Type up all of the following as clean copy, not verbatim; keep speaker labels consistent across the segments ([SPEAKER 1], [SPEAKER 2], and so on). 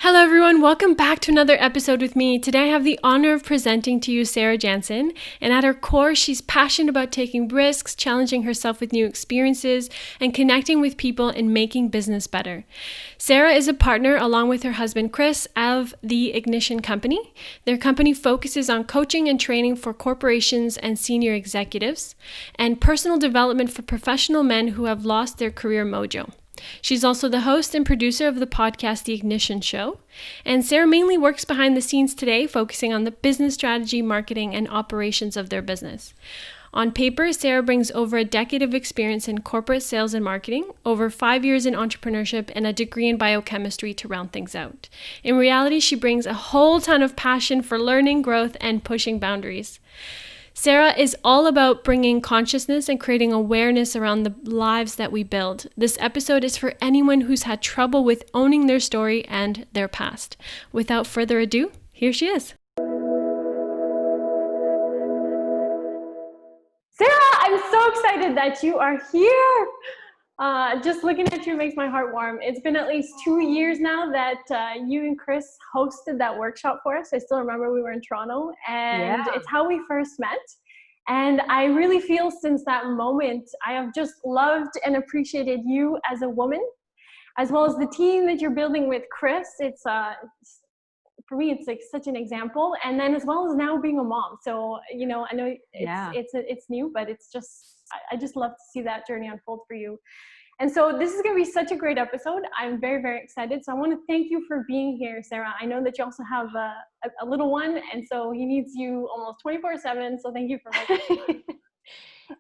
[SPEAKER 1] Hello everyone, welcome back to another episode with me. Today I have the honor of presenting to you Sarah Janzen, and at her core, she's passionate about taking risks, challenging herself with new experiences, and connecting with people and making business better. Sarah is a partner along with her husband Chris of the Ignition Company. Their company focuses on coaching and training for corporations and senior executives, and personal development for professional men who have lost their career mojo. She's also the host and producer of the podcast The Ignition Show. And Sarah mainly works behind the scenes today, focusing on the business strategy, marketing, and operations of their business. On paper, Sarah brings over a decade of experience in corporate sales and marketing, over 5 years in entrepreneurship, and a degree in biochemistry to round things out. In reality, she brings a whole ton of passion for learning, growth, and pushing boundaries. Sarah is all about bringing consciousness and creating awareness around the lives that we build. This episode is for anyone who's had trouble with owning their story and their past. Without further ado, here she is. Sarah, I'm so excited that you are here. Just looking at you makes my heart warm. It's been at least 2 years now that you and Chris hosted that workshop for us. I still remember we were in Toronto, and It's how we first met. And I really feel since that moment, I have just loved and appreciated you as a woman, as well as the team that you're building with Chris. It's for me, it's like such an example. And then as well as now being a mom. So, you know, I know it's new, but it's just, I just love to see that journey unfold for you. And so this is going to be such a great episode. I'm very, very excited. So I want to thank you for being here, Sarah. I know that you also have a little one, and so he needs you almost 24/7. So thank you for making it.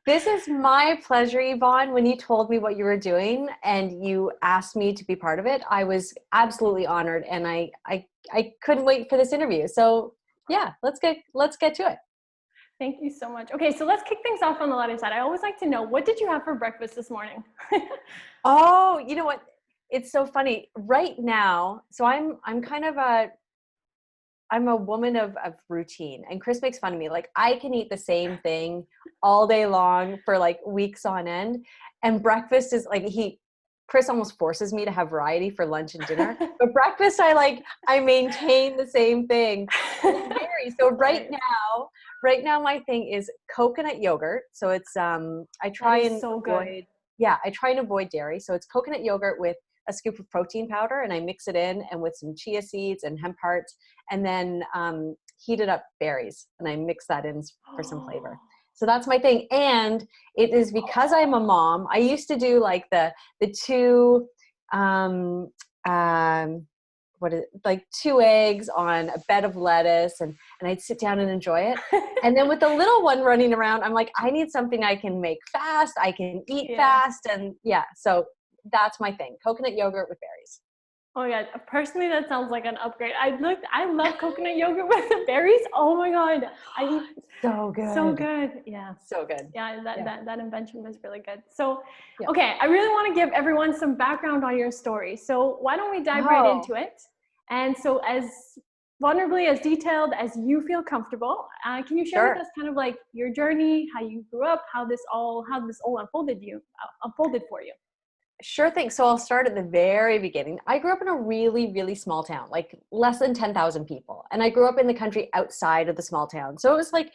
[SPEAKER 2] This is my pleasure, Yvonne. When you told me what you were doing and you asked me to be part of it, I was absolutely honored, and I couldn't wait for this interview. So yeah, let's get to it.
[SPEAKER 1] Thank you so much. Okay, so let's kick things off on the lighter side. I always like to know, what did you have for breakfast this morning?
[SPEAKER 2] Oh, you know what? It's so funny right now. So I'm a woman of routine, and Chris makes fun of me. Like, I can eat the same thing all day long for like weeks on end. And breakfast is like, Chris almost forces me to have variety for lunch and dinner, but breakfast, I maintain the same thing. It varies. So right now my thing is coconut yogurt. So it's, I try and avoid dairy. So it's coconut yogurt with a scoop of protein powder, and I mix it in and with some chia seeds and hemp hearts, and then heated up berries, and I mix that in for some flavor. So that's my thing. And it is because I'm a mom. I used to do like the two, 2 eggs on a bed of lettuce, and I'd sit down and enjoy it. And then with the little one running around, I'm like, I need something I can make fast. I can eat fast. And so that's my thing. Coconut yogurt with berries.
[SPEAKER 1] Oh yeah, personally that sounds like an upgrade. I love coconut yogurt with the berries. Oh my god,
[SPEAKER 2] so good.
[SPEAKER 1] Yeah,
[SPEAKER 2] so good.
[SPEAKER 1] Yeah, that invention was really good. So, okay, I really want to give everyone some background on your story. So why don't we dive right into it? And so, as vulnerably, as detailed as you feel comfortable, can you share with us kind of like your journey, how you grew up, how this all unfolded for you?
[SPEAKER 2] Sure thing. So I'll start at the very beginning. I grew up in a really, really small town, like less than 10,000 people. And I grew up in the country outside of the small town. So it was like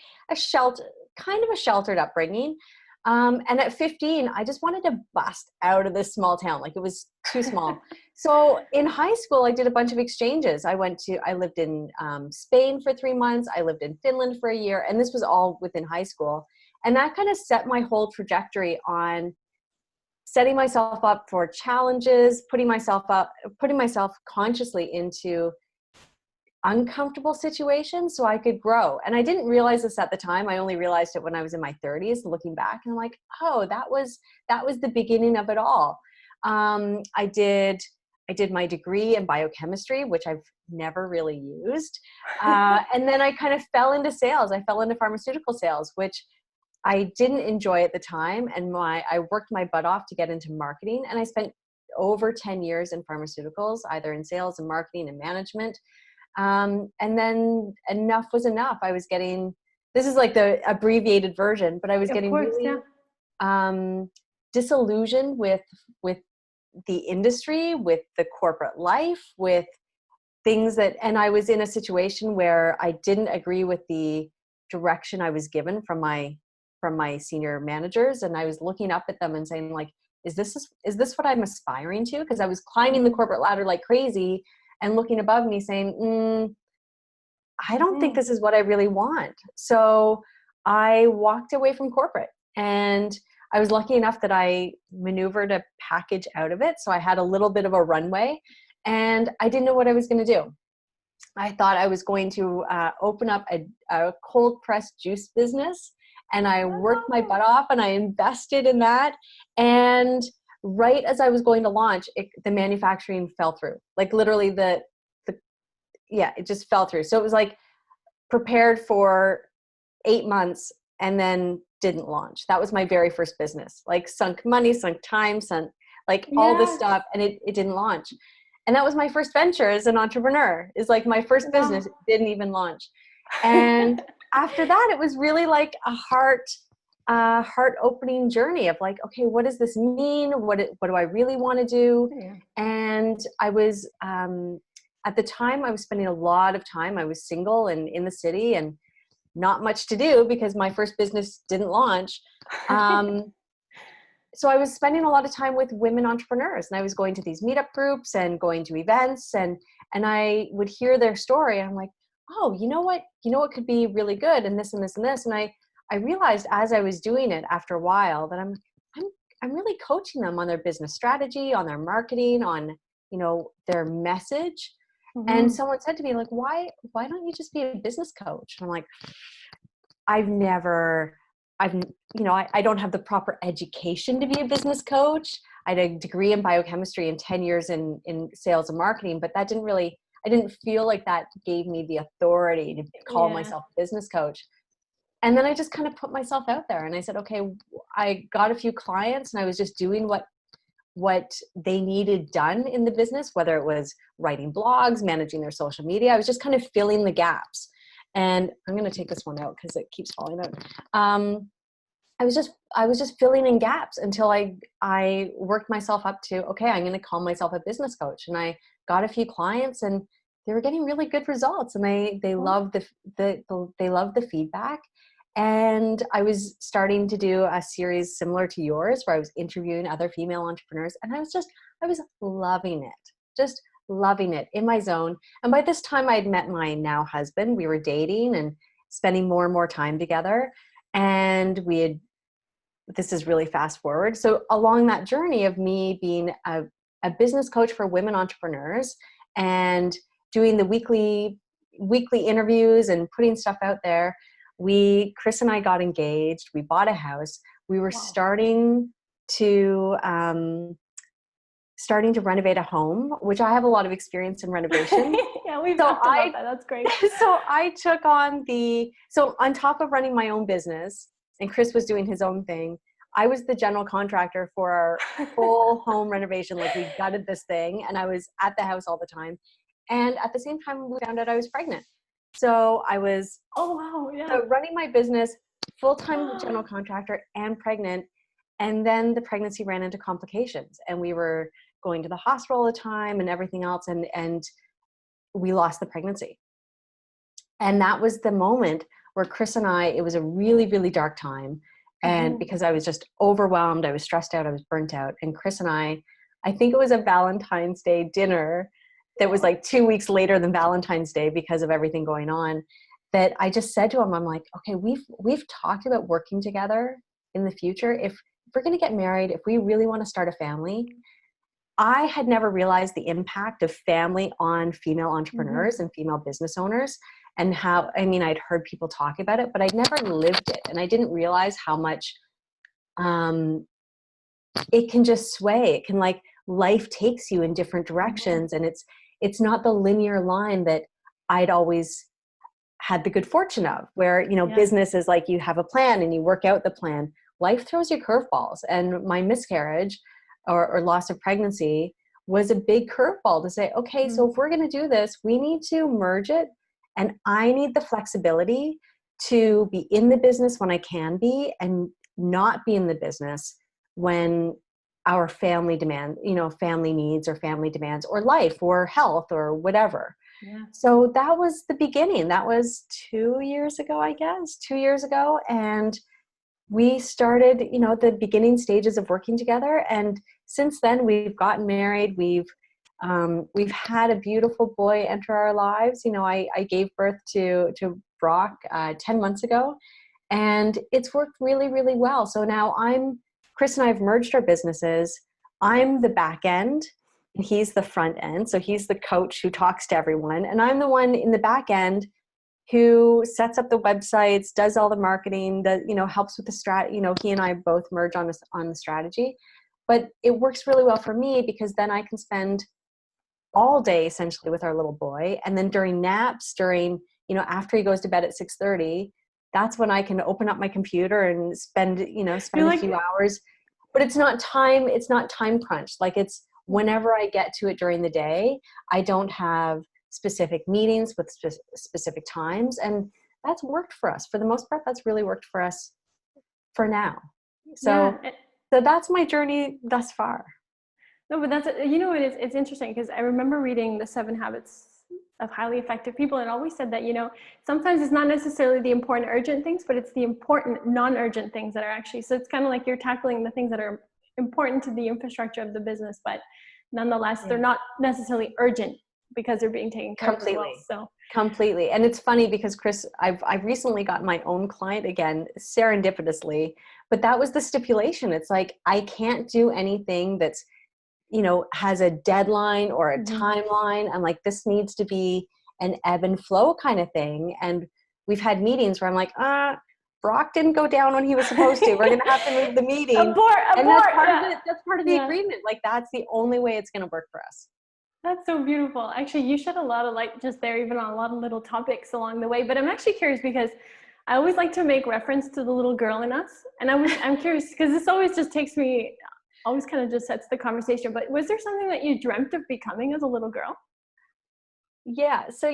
[SPEAKER 2] kind of a sheltered upbringing. And at 15, I just wanted to bust out of this small town. Like, it was too small. So in high school, I did a bunch of exchanges. I lived in Spain for 3 months. I lived in Finland for a year. And this was all within high school. And that kind of set my whole trajectory on setting myself up for challenges, putting myself consciously into uncomfortable situations so I could grow. And I didn't realize this at the time. I only realized it when I was in my 30s, looking back, and I'm like, oh, that was the beginning of it all. I did my degree in biochemistry, which I've never really used. And then I kind of fell into sales. I fell into pharmaceutical sales, which I didn't enjoy at the time. And I worked my butt off to get into marketing. And I spent over 10 years in pharmaceuticals, either in sales and marketing and management. And then enough was enough. I was getting, this is like the abbreviated version, but I was getting really disillusioned with the industry, with the corporate life, with things that, and I was in a situation where I didn't agree with the direction I was given from my senior managers. And I was looking up at them and saying like, is this what I'm aspiring to? Because I was climbing the corporate ladder like crazy and looking above me saying, I don't think this is what I really want. So I walked away from corporate, and I was lucky enough that I maneuvered a package out of it. So I had a little bit of a runway, and I didn't know what I was going to do. I thought I was going to open up a cold pressed juice business, and I worked my butt off and I invested in that. And right as I was going to launch, the manufacturing fell through. Like literally it just fell through. So it was like prepared for 8 months and then didn't launch. That was my very first business. Like sunk money, sunk time, sunk like all this stuff, and it didn't launch. And that was my first venture as an entrepreneur. Is like my first business didn't even launch. And after that, it was really like a heart opening journey of like, okay, what does this mean? What do I really want to do? Yeah. And I was, at the time I was spending a lot of time, I was single and in the city and not much to do because my first business didn't launch. So I was spending a lot of time with women entrepreneurs, and I was going to these meetup groups and going to events, and I would hear their story, and I'm like, oh, you know what could be really good, and this and this and this. And I realized as I was doing it after a while that I'm really coaching them on their business strategy, on their marketing, on, their message. Mm-hmm. And someone said to me, like, why don't you just be a business coach? And I'm like, I don't have the proper education to be a business coach. I had a degree in biochemistry and 10 years in sales and marketing, but that I didn't feel like that gave me the authority to call myself a business coach. And then I just kind of put myself out there, and I said, okay, I got a few clients, and I was just doing what they needed done in the business, whether it was writing blogs, managing their social media. I was just kind of filling the gaps. And I'm going to take this one out because it keeps falling out. I was just filling in gaps until I worked myself up to, okay, I'm going to call myself a business coach. And I got a few clients, and they were getting really good results, and they loved the feedback. And I was starting to do a series similar to yours where I was interviewing other female entrepreneurs, and I was loving it. Just loving it, in my zone. And by this time I had met my now husband. We were dating and spending more and more time together. And this is really fast forward. So along that journey of me being a business coach for women entrepreneurs and doing the weekly interviews and putting stuff out there, Chris and I got engaged. We bought a house. We were starting to renovate a home, which I have a lot of experience in renovation.
[SPEAKER 1] Yeah, we've talked about that. That's great.
[SPEAKER 2] So I took on on top of running my own business, and Chris was doing his own thing, I was the general contractor for our full home renovation. Like, we gutted this thing, and I was at the house all the time. And at the same time, we found out I was pregnant. So I was running my business, full-time general contractor, and pregnant. And then the pregnancy ran into complications, and we were going to the hospital all the time and everything else. And we lost the pregnancy. And that was the moment where Chris and it was a really, really dark time. And because I was just overwhelmed, I was stressed out, I was burnt out. And Chris and I think it was a Valentine's Day dinner that was like 2 weeks later than Valentine's Day because of everything going on, that I just said to him, I'm like, okay, we've talked about working together in the future. If we're going to get married, if we really want to start a family. I had never realized the impact of family on female entrepreneurs and female business owners, and how, I'd heard people talk about it, but I'd never lived it. And I didn't realize how much it can just sway. It can, like, life takes you in different directions. And it's not the linear line that I'd always had the good fortune of, where, business is like, you have a plan and you work out the plan. Life throws you curveballs. And my miscarriage or loss of pregnancy was a big curveball to say, okay, so if we're going to do this, we need to merge it. And I need the flexibility to be in the business when I can be, and not be in the business when our family demand, family needs or family demands or life or health or whatever.
[SPEAKER 1] Yeah.
[SPEAKER 2] So that was the beginning. That was 2 years ago, I guess, 2 years ago. And we started, the beginning stages of working together. And since then we've gotten married. We've had a beautiful boy enter our lives. I gave birth to Brock 10 months ago, and it's worked really, really well. So now Chris and I have merged our businesses. I'm the back end and he's the front end. So he's the coach who talks to everyone. And I'm the one in the back end who sets up the websites, does all the marketing, helps with the strategy. He and I both merge on the strategy. But it works really well for me because then I can spend all day essentially with our little boy. And then during naps, after he goes to bed at 6:30, that's when I can open up my computer and spend a few hours. But it's not time crunched. Like, it's whenever I get to it during the day. I don't have specific meetings with specific times. And that's worked for us. For the most part, that's really worked for us for now. So that's my journey thus far.
[SPEAKER 1] No, but it's interesting because I remember reading The 7 Habits of Highly Effective People, and always said that, sometimes it's not necessarily the important urgent things, but it's the important non-urgent things that are actually, so it's kind of like you're tackling the things that are important to the infrastructure of the business, but nonetheless, they're not necessarily urgent because they're being taken care of as well. So
[SPEAKER 2] completely. And it's funny because Chris, I've recently got my own client again, serendipitously, but that was the stipulation. It's like, I can't do anything that's, has a deadline or a timeline. I'm like, this needs to be an ebb and flow kind of thing. And we've had meetings where I'm like, Brock didn't go down when he was supposed to. We're going to have to move the meeting.
[SPEAKER 1] Abort,
[SPEAKER 2] and that's part of the agreement. Like, that's the only way it's going to work for us.
[SPEAKER 1] That's so beautiful. Actually, you shed a lot of light just there, even on a lot of little topics along the way. But I'm actually curious because I always like to make reference to the little girl in us. And I'm curious because this always just always kind of just sets the conversation. But was there something that you dreamt of becoming as a little girl?
[SPEAKER 2] Yeah. So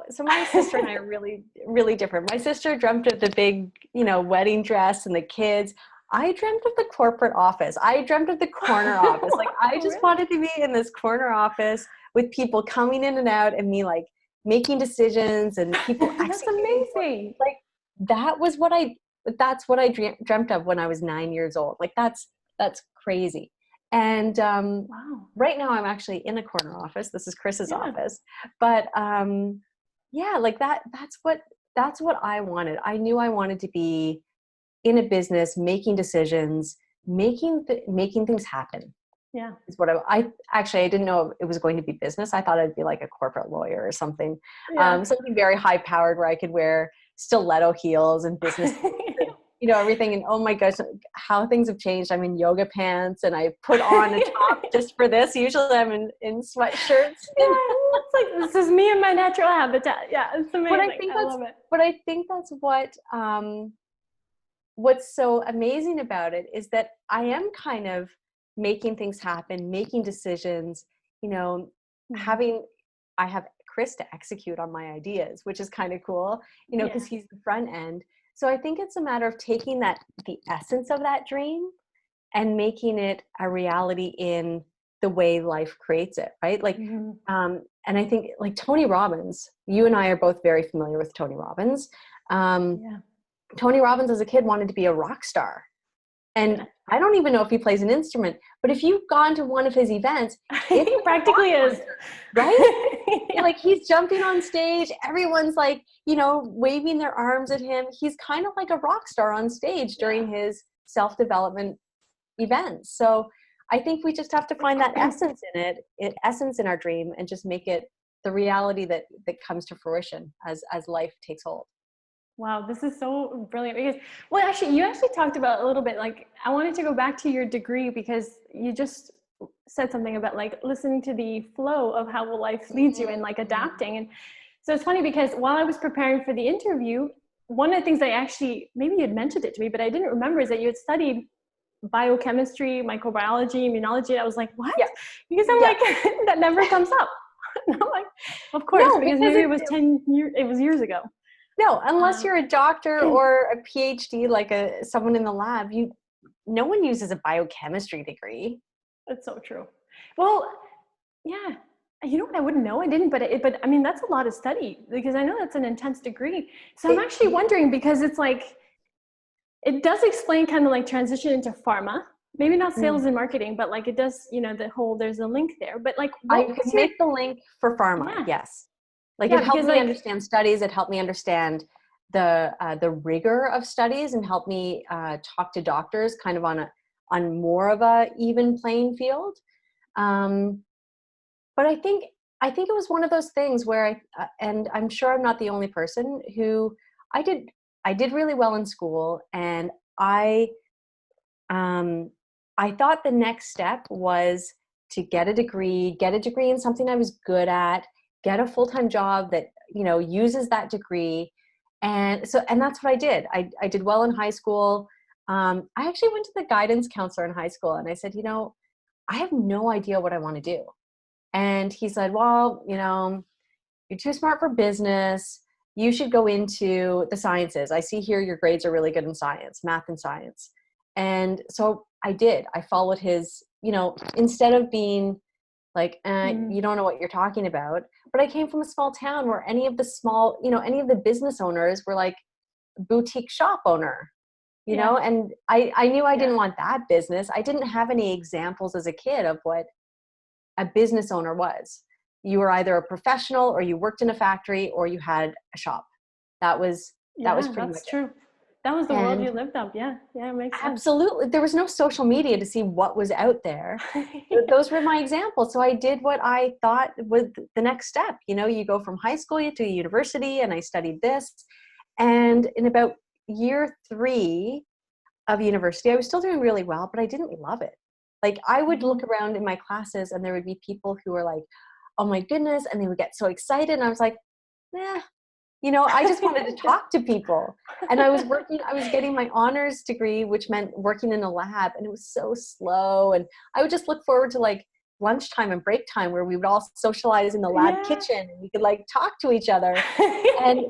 [SPEAKER 2] so my sister and I are really, really different. My sister dreamt of the big, wedding dress and the kids. I dreamt of the corporate office. I dreamt of the corner office. Like, I just wanted to be in this corner office with people coming in and out and me like making decisions and people
[SPEAKER 1] That's amazing.
[SPEAKER 2] Like, that's what I dreamt of when I was 9 years old. Like, that's crazy. And right now I'm actually in a corner office. This is Chris's office. But like that's what I wanted. I knew I wanted to be in a business, making decisions, making things happen.
[SPEAKER 1] Yeah.
[SPEAKER 2] Is what I didn't know it was going to be business. I thought I'd be like a corporate lawyer or something. Something very high powered where I could wear stiletto heels and business everything. And oh my gosh, how things have changed. I'm in yoga pants and I put on a top just for this. Usually I'm in sweatshirts.
[SPEAKER 1] It's like, this is me in my natural habitat. Yeah, it's amazing. I love it.
[SPEAKER 2] But I think that's what's so amazing about it is that I am kind of making things happen, making decisions, I have Chris to execute on my ideas, which is kind of cool, because he's the front end. So I think it's a matter of taking the essence of that dream and making it a reality in the way life creates it, right? Like, and I think like Tony Robbins, you and I are both very familiar with Tony Robbins. Tony Robbins as a kid wanted to be a rock star. And I don't even know if he plays an instrument, but if you've gone to one of his events,
[SPEAKER 1] he practically is,
[SPEAKER 2] right? Like, he's jumping on stage. Everyone's like, waving their arms at him. He's kind of like a rock star on stage during his self-development events. So I think we just have to find that essence in our dream, and just make it the reality that comes to fruition as life takes hold.
[SPEAKER 1] Wow, this is so brilliant because, you actually talked about a little bit, like, I wanted to go back to your degree because you just said something about like listening to the flow of how life leads you and like adapting. And so it's funny because while I was preparing for the interview, one of the things maybe you had mentioned it to me, but I didn't remember, is that you had studied biochemistry, microbiology, immunology. I was like, what? Yeah. Because I'm like, that never comes up. And I'm like, of course, because maybe it was 10 years, it was years ago.
[SPEAKER 2] No, unless you're a doctor or a PhD, like someone in the lab, no one uses a biochemistry degree.
[SPEAKER 1] That's so true. Well, yeah. You know what? I wouldn't know. I didn't, but I mean, that's a lot of study because I know that's an intense degree. So I'm actually wondering because it's like, it does explain kind of like transition into pharma, maybe not sales and marketing, but like it does, you know, there's a link there, but like,
[SPEAKER 2] I could make the link for pharma.
[SPEAKER 1] Yeah.
[SPEAKER 2] Yes. Like
[SPEAKER 1] Yeah,
[SPEAKER 2] it helped
[SPEAKER 1] because,
[SPEAKER 2] me
[SPEAKER 1] like,
[SPEAKER 2] understand studies. It helped me understand the rigor of studies and helped me talk to doctors kind of on more of a even playing field. But I think it was one of those things where and I'm sure I'm not the only person who I did really well in school, and I thought the next step was to get a degree in something I was good at, get a full-time job that, you know, uses that degree. And that's what I did. I did well in high school. I actually went to the guidance counselor in high school and I said, you know, I have no idea what I want to do. And he said, well, you know, you're too smart for business. You should go into the sciences. I see here your grades are really good in science, math and science. And so I did. I followed his, you know, instead of being like, you don't know what you're talking about. But I came from a small town where any of the business owners were like boutique shop owner, you know, and I knew I didn't want that business. I didn't have any examples as a kid of what a business owner was. You were either a professional or you worked in a factory or you had a shop. That was pretty much
[SPEAKER 1] true.
[SPEAKER 2] it.
[SPEAKER 1] That was the world
[SPEAKER 2] And
[SPEAKER 1] you lived up. Yeah. Yeah. It makes sense.
[SPEAKER 2] absolutely. There was no social media to see what was out there. Those were my examples. So I did what I thought was the next step. You know, you go from high school to university, and I studied this. And in about year 3 of university, I was still doing really well, but I didn't love it. Like I would look around in my classes and there would be people who were like, oh my goodness. And they would get so excited. And I was like, you know, I just wanted to talk to people. And I was getting my honors degree, which meant working in a lab, and it was so slow. And I would just look forward to like lunchtime and break time where we would all socialize in the lab kitchen and we could like talk to each other. And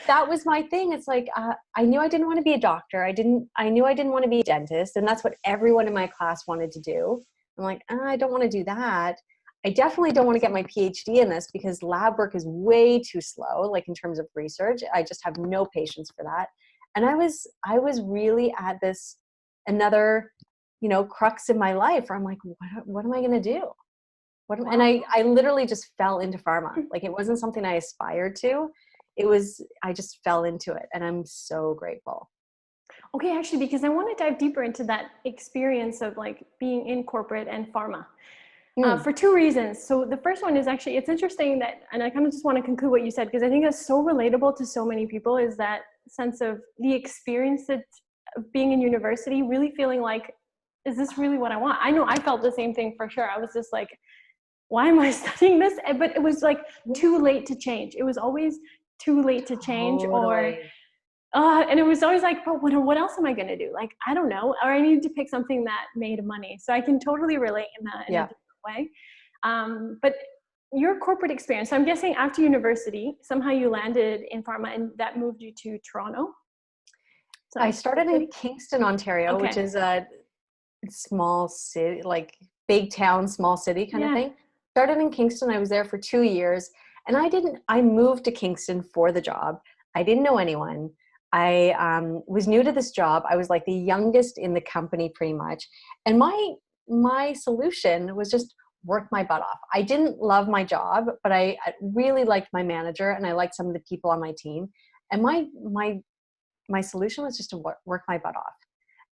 [SPEAKER 2] that was my thing. It's like, I knew I didn't want to be a doctor. I knew I didn't want to be a dentist. And that's what everyone in my class wanted to do. I'm like, I don't want to do that. I definitely don't want to get my PhD in this because lab work is way too slow, like in terms of research. I just have no patience for that. And I was really at this another, you know, crux in my life where I'm like, what am I going to do? And I literally just fell into pharma. Like it wasn't something I aspired to. I just fell into it, and I'm so grateful.
[SPEAKER 1] Okay, actually, because I want to dive deeper into that experience of like being in corporate and pharma. For 2 reasons. So the first one is actually, it's interesting that, and I kind of just want to conclude what you said, because I think that's so relatable to so many people, is that sense of the experience of being in university, really feeling like, is this really what I want? I know I felt the same thing for sure. I was just like, why am I studying this? But it was like too late to change. It was always too late to change.
[SPEAKER 2] Totally.
[SPEAKER 1] And it was always like, but what else am I going to do? Like, I don't know. Or I needed to pick something that made money. So I can totally relate in that in a different way. But your corporate experience, so I'm guessing after university, somehow you landed in pharma and that moved you to Toronto? So
[SPEAKER 2] I started in Kingston, Ontario, which is a small city, like big town, small city kind of thing. Started in Kingston. I was there for 2 years, and I moved to Kingston for the job. I didn't know anyone. I was new to this job. I was like the youngest in the company pretty much. And my solution was just work my butt off. I didn't love my job, but I really liked my manager and I liked some of the people on my team. And my solution was just to work my butt off,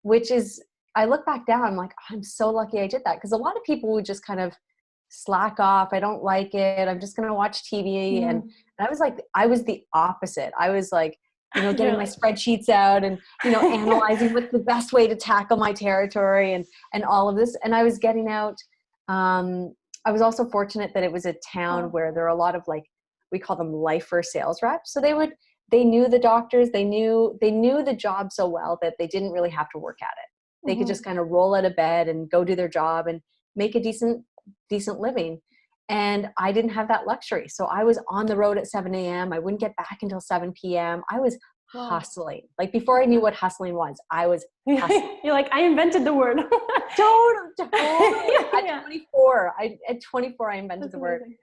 [SPEAKER 2] which is, I look back down, I'm like, I'm so lucky I did that. Because a lot of people would just kind of slack off. I don't like it. I'm just going to watch TV. And I was like, I was the opposite. I was like, you know, getting my spreadsheets out and, you know, analyzing what's the best way to tackle my territory and all of this. And I was getting out. I was also fortunate that it was a town where there are a lot of like, we call them lifer sales reps. So they knew the doctors, they knew the job so well that they didn't really have to work at it. They could just kind of roll out of bed and go do their job and make a decent living. And I didn't have that luxury. So I was on the road at 7 a.m. I wouldn't get back until 7 p.m. I was
[SPEAKER 1] Wow.
[SPEAKER 2] hustling. Like before I knew what hustling was, I was hustling.
[SPEAKER 1] You're like, I invented the word.
[SPEAKER 2] Totally.
[SPEAKER 1] Yeah.
[SPEAKER 2] At 24, I invented
[SPEAKER 1] That's
[SPEAKER 2] the word,
[SPEAKER 1] amazing.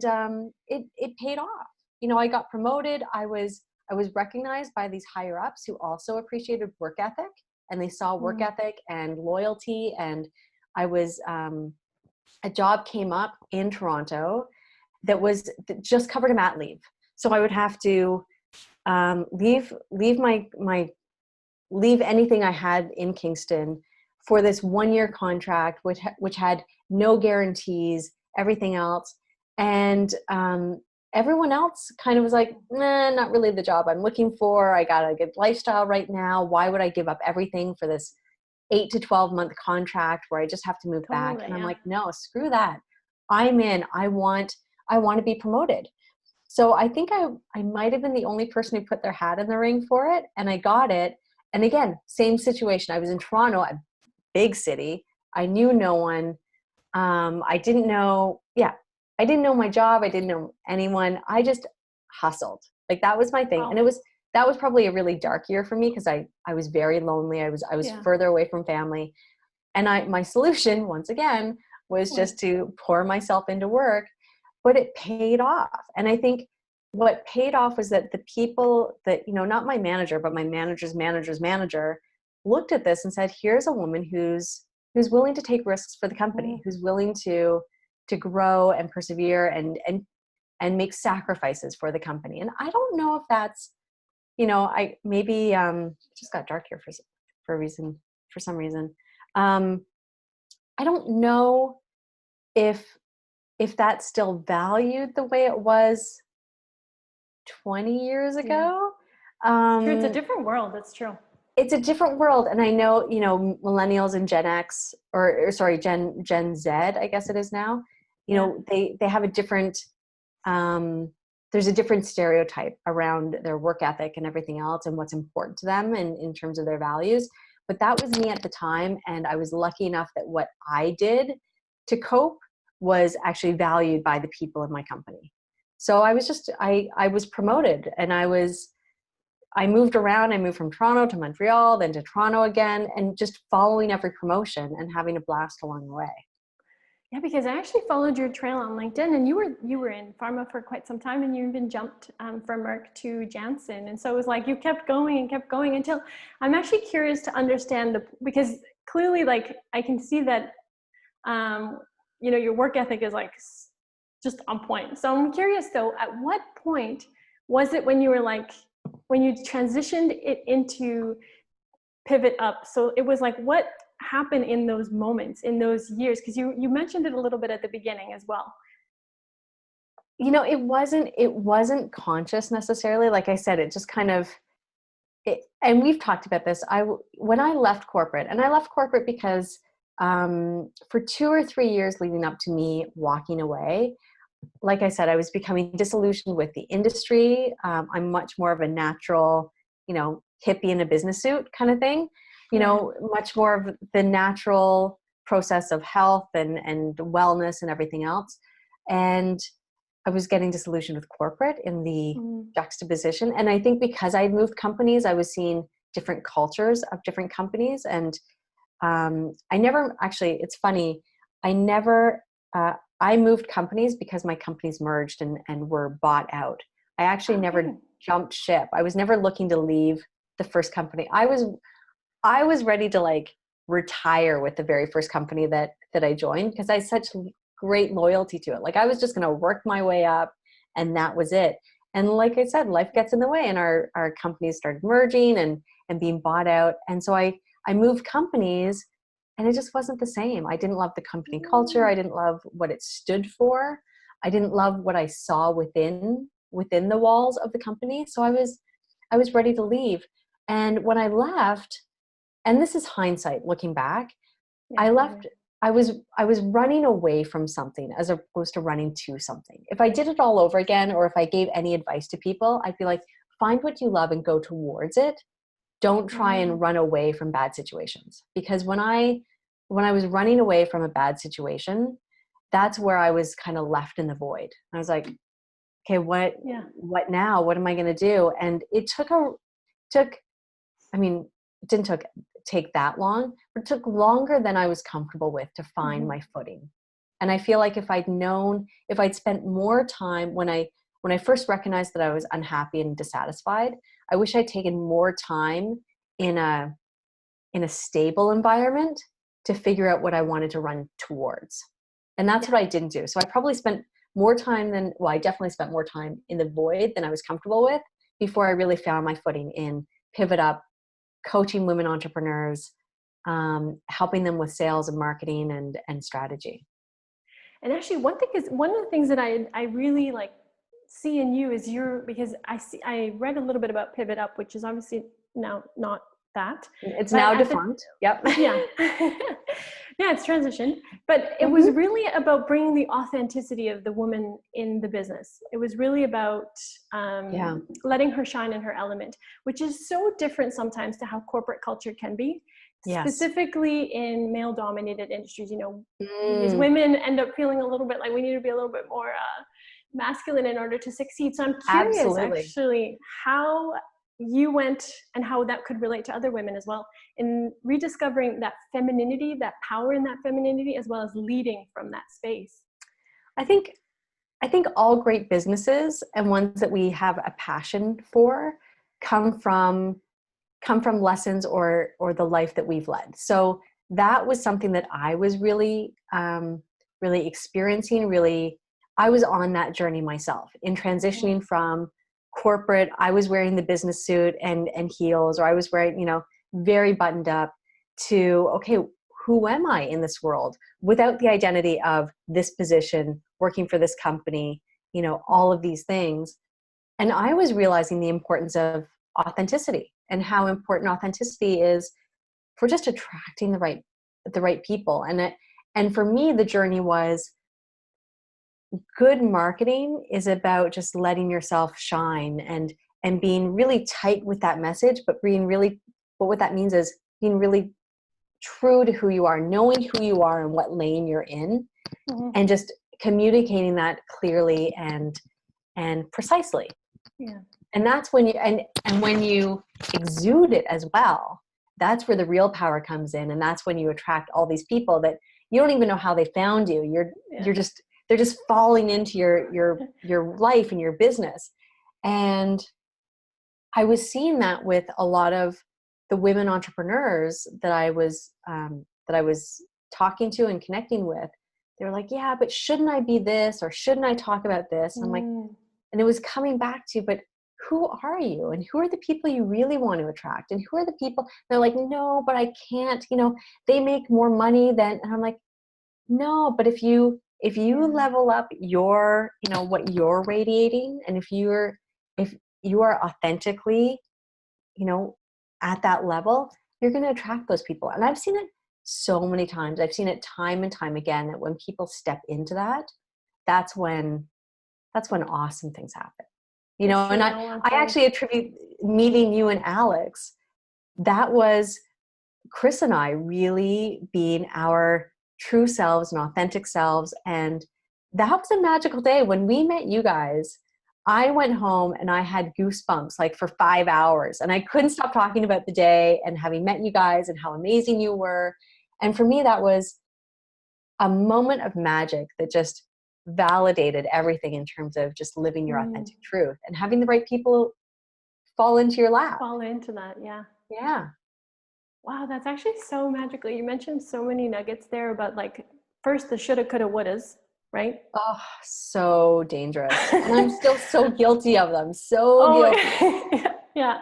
[SPEAKER 2] and it paid off. You know, I got promoted. I was recognized by these higher ups who also appreciated work ethic, and they saw work ethic and loyalty. And I was a job came up in Toronto that just covered a mat leave, so I would have to leave leave anything I had in Kingston for this 1-year contract, which had no guarantees, everything else. And everyone else kind of was like, nah, not really the job I'm looking for. I got a good lifestyle right now. Why would I give up everything for this 8 to 12 month contract where I just have to move back? And I'm like, no, screw that. I'm in. I want to be promoted. So I think I might have been the only person who put their hat in the ring for it, and I got it. And again, same situation. I was in Toronto, a big city. I knew no one. I didn't know my job. I didn't know anyone. I just hustled. Like that was my thing.
[SPEAKER 1] Wow.
[SPEAKER 2] And that was probably a really dark year for me because I was very lonely. I was further away from family. And my solution, once again, was just to pour myself into work, but it paid off. And I think what paid off was that the people that, you know, not my manager, but my manager's manager's manager looked at this and said, here's a woman who's willing to take risks for the company, who's willing to grow and persevere and make sacrifices for the company. And I don't know if that's, you know, it just got dark here for some reason. I don't know if that's still valued the way it was 20 years ago.
[SPEAKER 1] True, it's a different world. That's true.
[SPEAKER 2] It's a different world. And I know, you know, millennials and Gen X or sorry, Gen Z, I guess it is now, you know, they have a different, there's a different stereotype around their work ethic and everything else and what's important to them in terms of their values. But that was me at the time. And I was lucky enough that what I did to cope was actually valued by the people in my company. So I was promoted, and I moved around. I moved from Toronto to Montreal, then to Toronto again, and just following every promotion and having a blast along the way.
[SPEAKER 1] Yeah, because I actually followed your trail on LinkedIn, and you were in pharma for quite some time, and you even jumped from Merck to Janzen. And so it was like you kept going until I'm actually curious to understand because clearly, like, I can see that you know, your work ethic is like just on point. So I'm curious though, at what point was it when you were like, when you transitioned it into pivot up? So it was like, what happened in those moments, in those years? Because you mentioned it a little bit at the beginning as well.
[SPEAKER 2] You know, it wasn't conscious necessarily. Like I said, it just kind of, and we've talked about this. When I left corporate, and I left corporate because for 2 or 3 years leading up to me walking away, like I said, I was becoming disillusioned with the industry. I'm much more of a natural, you know, hippie in a business suit kind of thing, you know, much more of the natural process of health and wellness and everything else. And I was getting disillusioned with corporate in the juxtaposition. And I think because I moved companies, I was seeing different cultures of different companies. And I never actually, it's funny, I moved companies because my companies merged and were bought out. I actually never jumped ship. I was never looking to leave the first company. I was ready to like retire with the very first company that I joined because I had such great loyalty to it. Like I was just going to work my way up and that was it. And like I said, life gets in the way and our companies started merging and being bought out. And so I moved companies and it just wasn't the same. I didn't love the company culture. I didn't love what it stood for. I didn't love what I saw within the walls of the company. So I was ready to leave. And when I left, and this is hindsight looking back, I left, I was running away from something as opposed to running to something. If I did it all over again, or if I gave any advice to people, I'd be like, find what you love and go towards it. Don't try and run away from bad situations. Because when I was running away from a bad situation, that's where I was kind of left in the void. I was like, okay, what now? What am I going to do? And it took took, I mean, it didn't take that long, but it took longer than I was comfortable with to find my footing. And I feel like if I'd spent more time when I first recognized that I was unhappy and dissatisfied, I wish I'd taken more time in a stable environment to figure out what I wanted to run towards. And that's what I didn't do. So I probably spent more time I definitely spent more time in the void than I was comfortable with before I really found my footing in Pivot Up, coaching women entrepreneurs, helping them with sales and marketing and strategy.
[SPEAKER 1] And actually one of the things that I really like see in you is because I read a little bit about Pivot Up, which is obviously now not that.
[SPEAKER 2] It's now defunct. Yep.
[SPEAKER 1] Yeah. Yeah, it's transitioned. But it was really about bringing the authenticity of the woman in the business. It was really about letting her shine in her element, which is so different sometimes to how corporate culture can be. Yes. Specifically in male-dominated industries, these women end up feeling a little bit like we need to be a little bit more masculine in order to succeed. So I'm curious, actually, how you went and how that could relate to other women as well in rediscovering that femininity, that power in that femininity, as well as leading from that space.
[SPEAKER 2] I think all great businesses and ones that we have a passion for come from lessons or the life that we've led. So that was something that I was really experiencing. I was on that journey myself in transitioning from corporate. I was wearing the business suit and heels, or I was wearing, very buttoned up, to, okay, who am I in this world without the identity of this position, working for this company, all of these things. And I was realizing the importance of authenticity and how important authenticity is for just attracting the right people. And for me, the journey was, good marketing is about just letting yourself shine and being really tight with that message, but what that means is being really true to who you are, knowing who you are and what lane you're in, and just communicating that clearly and precisely.
[SPEAKER 1] Yeah.
[SPEAKER 2] And that's when when you exude it as well, that's where the real power comes in. And that's when you attract all these people that you don't even know how they found you. They're just falling into your life and your business. And I was seeing that with a lot of the women entrepreneurs that I was talking to and connecting with. They were like, yeah, but shouldn't I be this, or shouldn't I talk about this? And I'm like, and it was coming back to, but who are you? And who are the people you really want to attract? And who are the people? They're like, no, but I can't, they make more money than, and I'm like, no, but if you level up your, what you're radiating, and if you are authentically, at that level, you're going to attract those people. And I've seen it so many times. I've seen it time and time again, that when people step into that, that's when awesome things happen. And I actually attribute meeting you and Alex, that was Chris and I really being our true selves and authentic selves. And that was a magical day. When we met you guys, I went home and I had goosebumps like for 5 hours, and I couldn't stop talking about the day and having met you guys and how amazing you were. And for me, that was a moment of magic that just validated everything in terms of just living your authentic truth and having the right people fall into your lap.
[SPEAKER 1] Fall into that. Yeah.
[SPEAKER 2] Yeah.
[SPEAKER 1] Wow. That's actually so magical. You mentioned so many nuggets there about, like, first the shoulda, coulda, wouldas, right?
[SPEAKER 2] Oh, so dangerous. And I'm still so guilty of them. Guilty.
[SPEAKER 1] Yeah.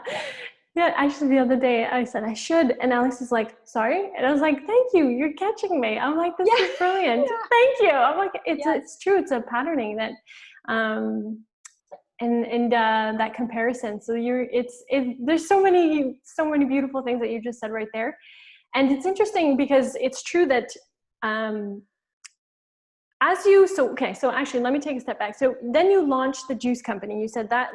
[SPEAKER 1] Yeah. Actually, the other day I said I should, and Alex is like, sorry. And I was like, thank you. You're catching me. I'm like, this is brilliant. Yeah. Thank you. I'm like, it's true. It's a patterning that, and that comparison. So there's so many beautiful things that you just said right there. And it's interesting because it's true that, so actually let me take a step back. So then you launched the juice company. You said that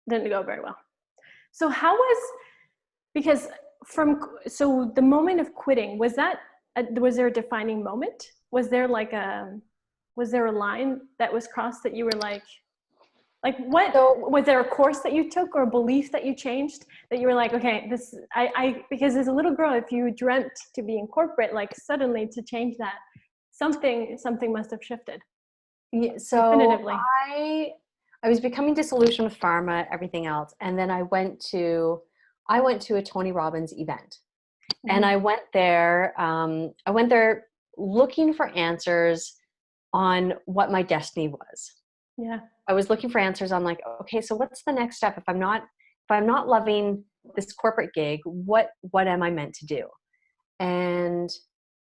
[SPEAKER 1] didn't go very well. So so the moment of quitting, was there a defining moment? Was there a line that was crossed that you were like, Like what, was there a course that you took or a belief that you changed that you were like, okay, this, because as a little girl, if you dreamt to be in corporate, like suddenly to change that, something must have shifted.
[SPEAKER 2] Yeah, so
[SPEAKER 1] Definitively.
[SPEAKER 2] I was becoming disillusioned with pharma, everything else. And then I went to a Tony Robbins event. And I went there looking for answers on what my destiny was.
[SPEAKER 1] Yeah.
[SPEAKER 2] I was looking for answers on like, okay, so what's the next step? If I'm not loving this corporate gig, what am I meant to do? And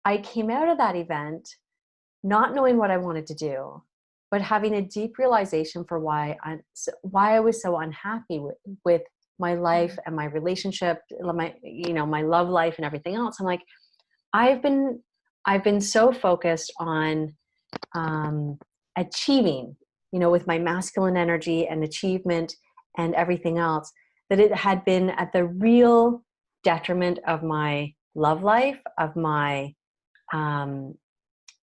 [SPEAKER 2] I came out of that event not knowing what I wanted to do, but having a deep realization for why I was so unhappy with my life and my relationship, my love life and everything else. I'm like, I've been so focused on achieving, with my masculine energy and achievement and everything else, that it had been at the real detriment of my love life, of my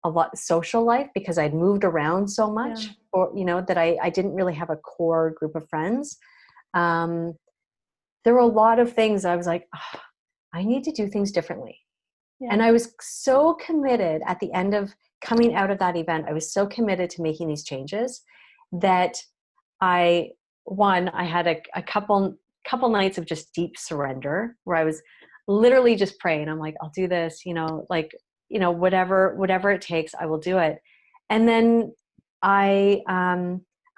[SPEAKER 2] a lot social life, because I'd moved around so much, or that I didn't really have a core group of friends. There were a lot of things I was like, oh, I need to do things differently. Yeah. And I was so committed at the end of coming out of that event. I was so committed to making these changes that I had a couple nights of just deep surrender where I was literally just praying. I'm like, I'll do this, whatever it takes, I will do it. And then I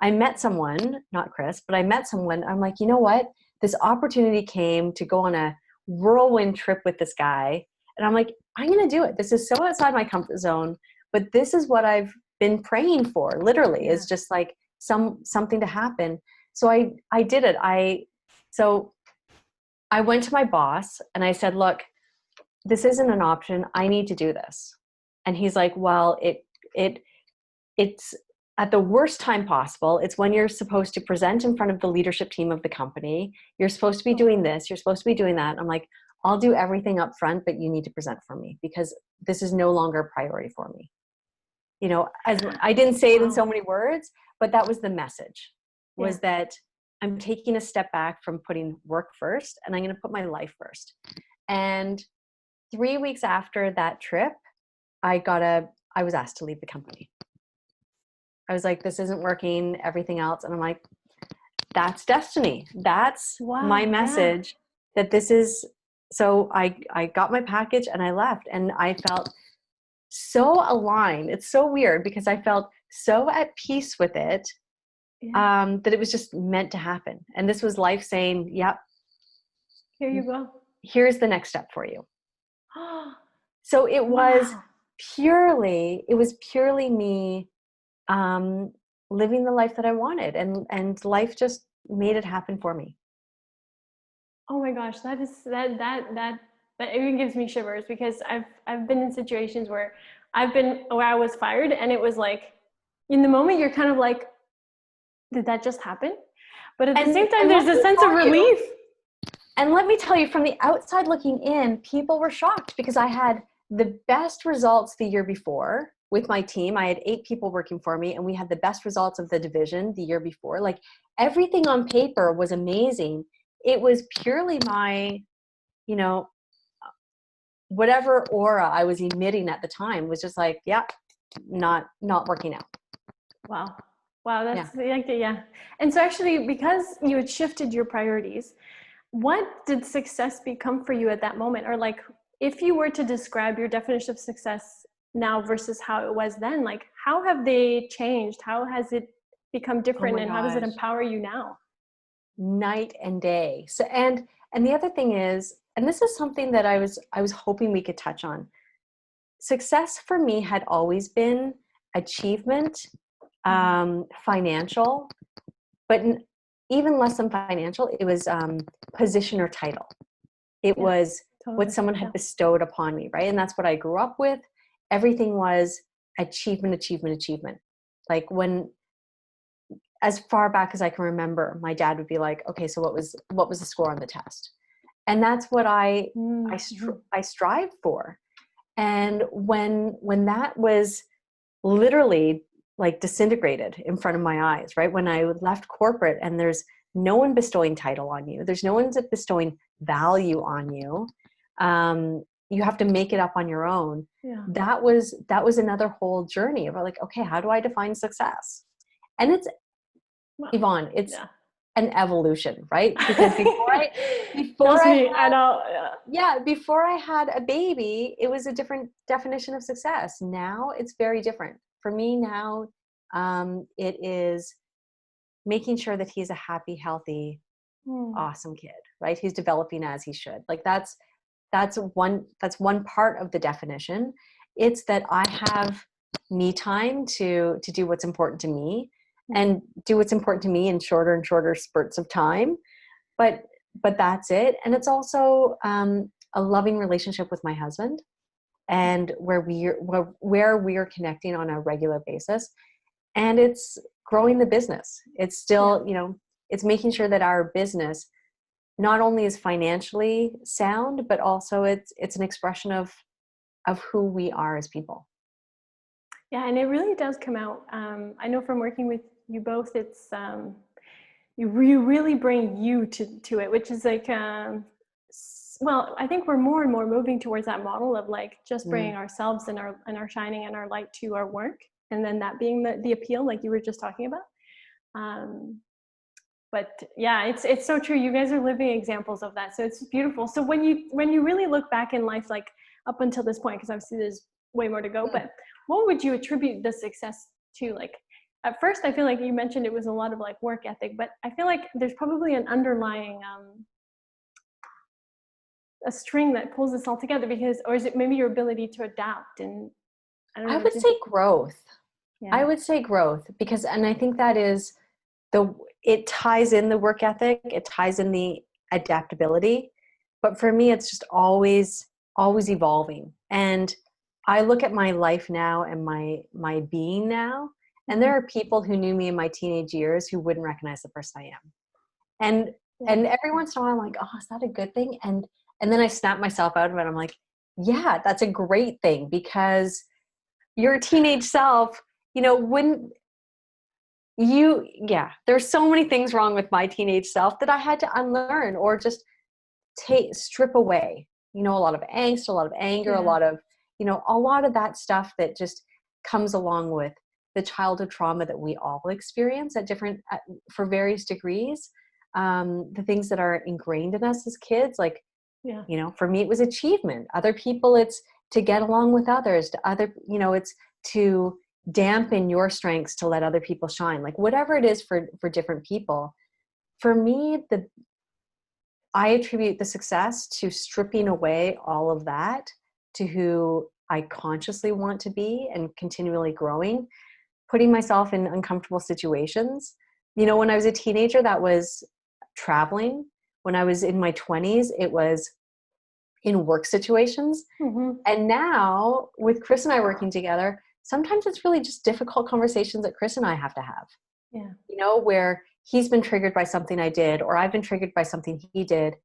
[SPEAKER 2] met someone, not Chris, but I met someone. I'm like, you know what? This opportunity came to go on a whirlwind trip with this guy. And I'm like, I'm going to do it. This is so outside my comfort zone, but this is what I've been praying for, literally, is just like something to happen. So I did it. So I went to my boss and I said, look, this isn't an option. I need to do this. And he's like, well, it's at the worst time possible. It's when you're supposed to present in front of the leadership team of the company. You're supposed to be doing this. You're supposed to be doing that. I'm like, I'll do everything up front, but you need to present for me because this is no longer a priority for me. As I didn't say it in so many words, but that was the message, was that I'm taking a step back from putting work first and I'm going to put my life first. And 3 weeks after that trip, I was asked to leave the company. I was like, this isn't working, everything else. And I'm like, that's destiny. That's my message that this is. So I got my package and I left, and I felt so aligned. It's so weird because I felt so at peace with it, that it was just meant to happen. And this was life saying, yep,
[SPEAKER 1] here you go.
[SPEAKER 2] Here's the next step for you. So it was purely me living the life that I wanted, and life just made it happen for me.
[SPEAKER 1] Oh my gosh, that even gives me shivers, because I've been in situations where I was fired, and it was like, in the moment you're kind of like, did that just happen? But at the same time, there's a sense of relief.
[SPEAKER 2] And let me tell you, from the outside looking in, people were shocked because I had the best results the year before with my team. I had 8 people working for me, and we had the best results of the division the year before. Like, everything on paper was amazing. It was purely my, whatever aura I was emitting at the time was just like, not working out.
[SPEAKER 1] Wow. That's And so actually, because you had shifted your priorities, what did success become for you at that moment? Or like, if you were to describe your definition of success now versus how it was then, like, how have they changed? How has it become different? And how does it empower you now?
[SPEAKER 2] Night and day. So, and the other thing is, and this is something that I was hoping we could touch on. Success for me had always been achievement, financial, but even less than financial, it was position or title. It was what someone had bestowed upon me, right? And that's what I grew up with. Everything was achievement. Like, as far back as I can remember, my dad would be like, okay, so what was the score on the test? And that's what I strived for. And when that was literally like disintegrated in front of my eyes, right? When I left corporate and there's no one bestowing title on you, there's no one bestowing value on you. You have to make it up on your own.
[SPEAKER 1] Yeah.
[SPEAKER 2] That was another whole journey of like, okay, how do I define success? And it's,
[SPEAKER 1] Well,
[SPEAKER 2] Yvonne, it's
[SPEAKER 1] yeah.
[SPEAKER 2] an evolution, right? Because
[SPEAKER 1] Trust me, I know.
[SPEAKER 2] before I had a baby, it was a different definition of success. Now it's very different. For me now, it is making sure that he's a happy, healthy, awesome kid, right? He's developing as he should. Like that's one part of the definition. It's that I have me time to do what's important to me, and do what's important to me in shorter and shorter spurts of time. But that's it. And it's also a loving relationship with my husband, and where we are connecting on a regular basis. And it's growing the business. It's still, it's making sure that our business not only is financially sound, but also it's an expression of who we are as people.
[SPEAKER 1] Yeah, and it really does come out. I know from working with you both, it's you really bring you to it, which is like, well, I think we're more and more moving towards that model of like just bringing ourselves and our shining and our light to our work, and then that being the appeal, like you were just talking about. But yeah, it's so true. You guys are living examples of that, so it's beautiful. So when you really look back in life, like up until this point, because obviously there's way more to go, but what would you attribute the success to? Like, at first, I feel like you mentioned it was a lot of like work ethic, but I feel like there's probably an underlying a string that pulls this all together, or is it maybe your ability to adapt? And I don't know.
[SPEAKER 2] I would say growth.
[SPEAKER 1] Yeah.
[SPEAKER 2] I would say growth, because, and I think that is it ties in the work ethic, it ties in the adaptability, but for me, it's just always evolving. And I look at my life now and my being now, and there are people who knew me in my teenage years who wouldn't recognize the person I am. And every once in a while, I'm like, oh, is that a good thing? And then I snap myself out of it. I'm like, yeah, that's a great thing, because your teenage self, there's so many things wrong with my teenage self that I had to unlearn or just strip away, a lot of angst, a lot of anger, a lot of that stuff that just comes along with the childhood trauma that we all experience for various degrees. The things that are ingrained in us as kids, like, for me, it was achievement. Other people, it's to get along with others, it's to dampen your strengths to let other people shine, like whatever it is for different people. For me, I attribute the success to stripping away all of that to who I consciously want to be, and continually growing, putting myself in uncomfortable situations. When I was a teenager, that was traveling. When I was in my 20s, it was in work situations. And now with Chris and I working together, sometimes it's really just difficult conversations that Chris and I have to have. Yeah. Where he's been triggered by something I did, or I've been triggered by something he did,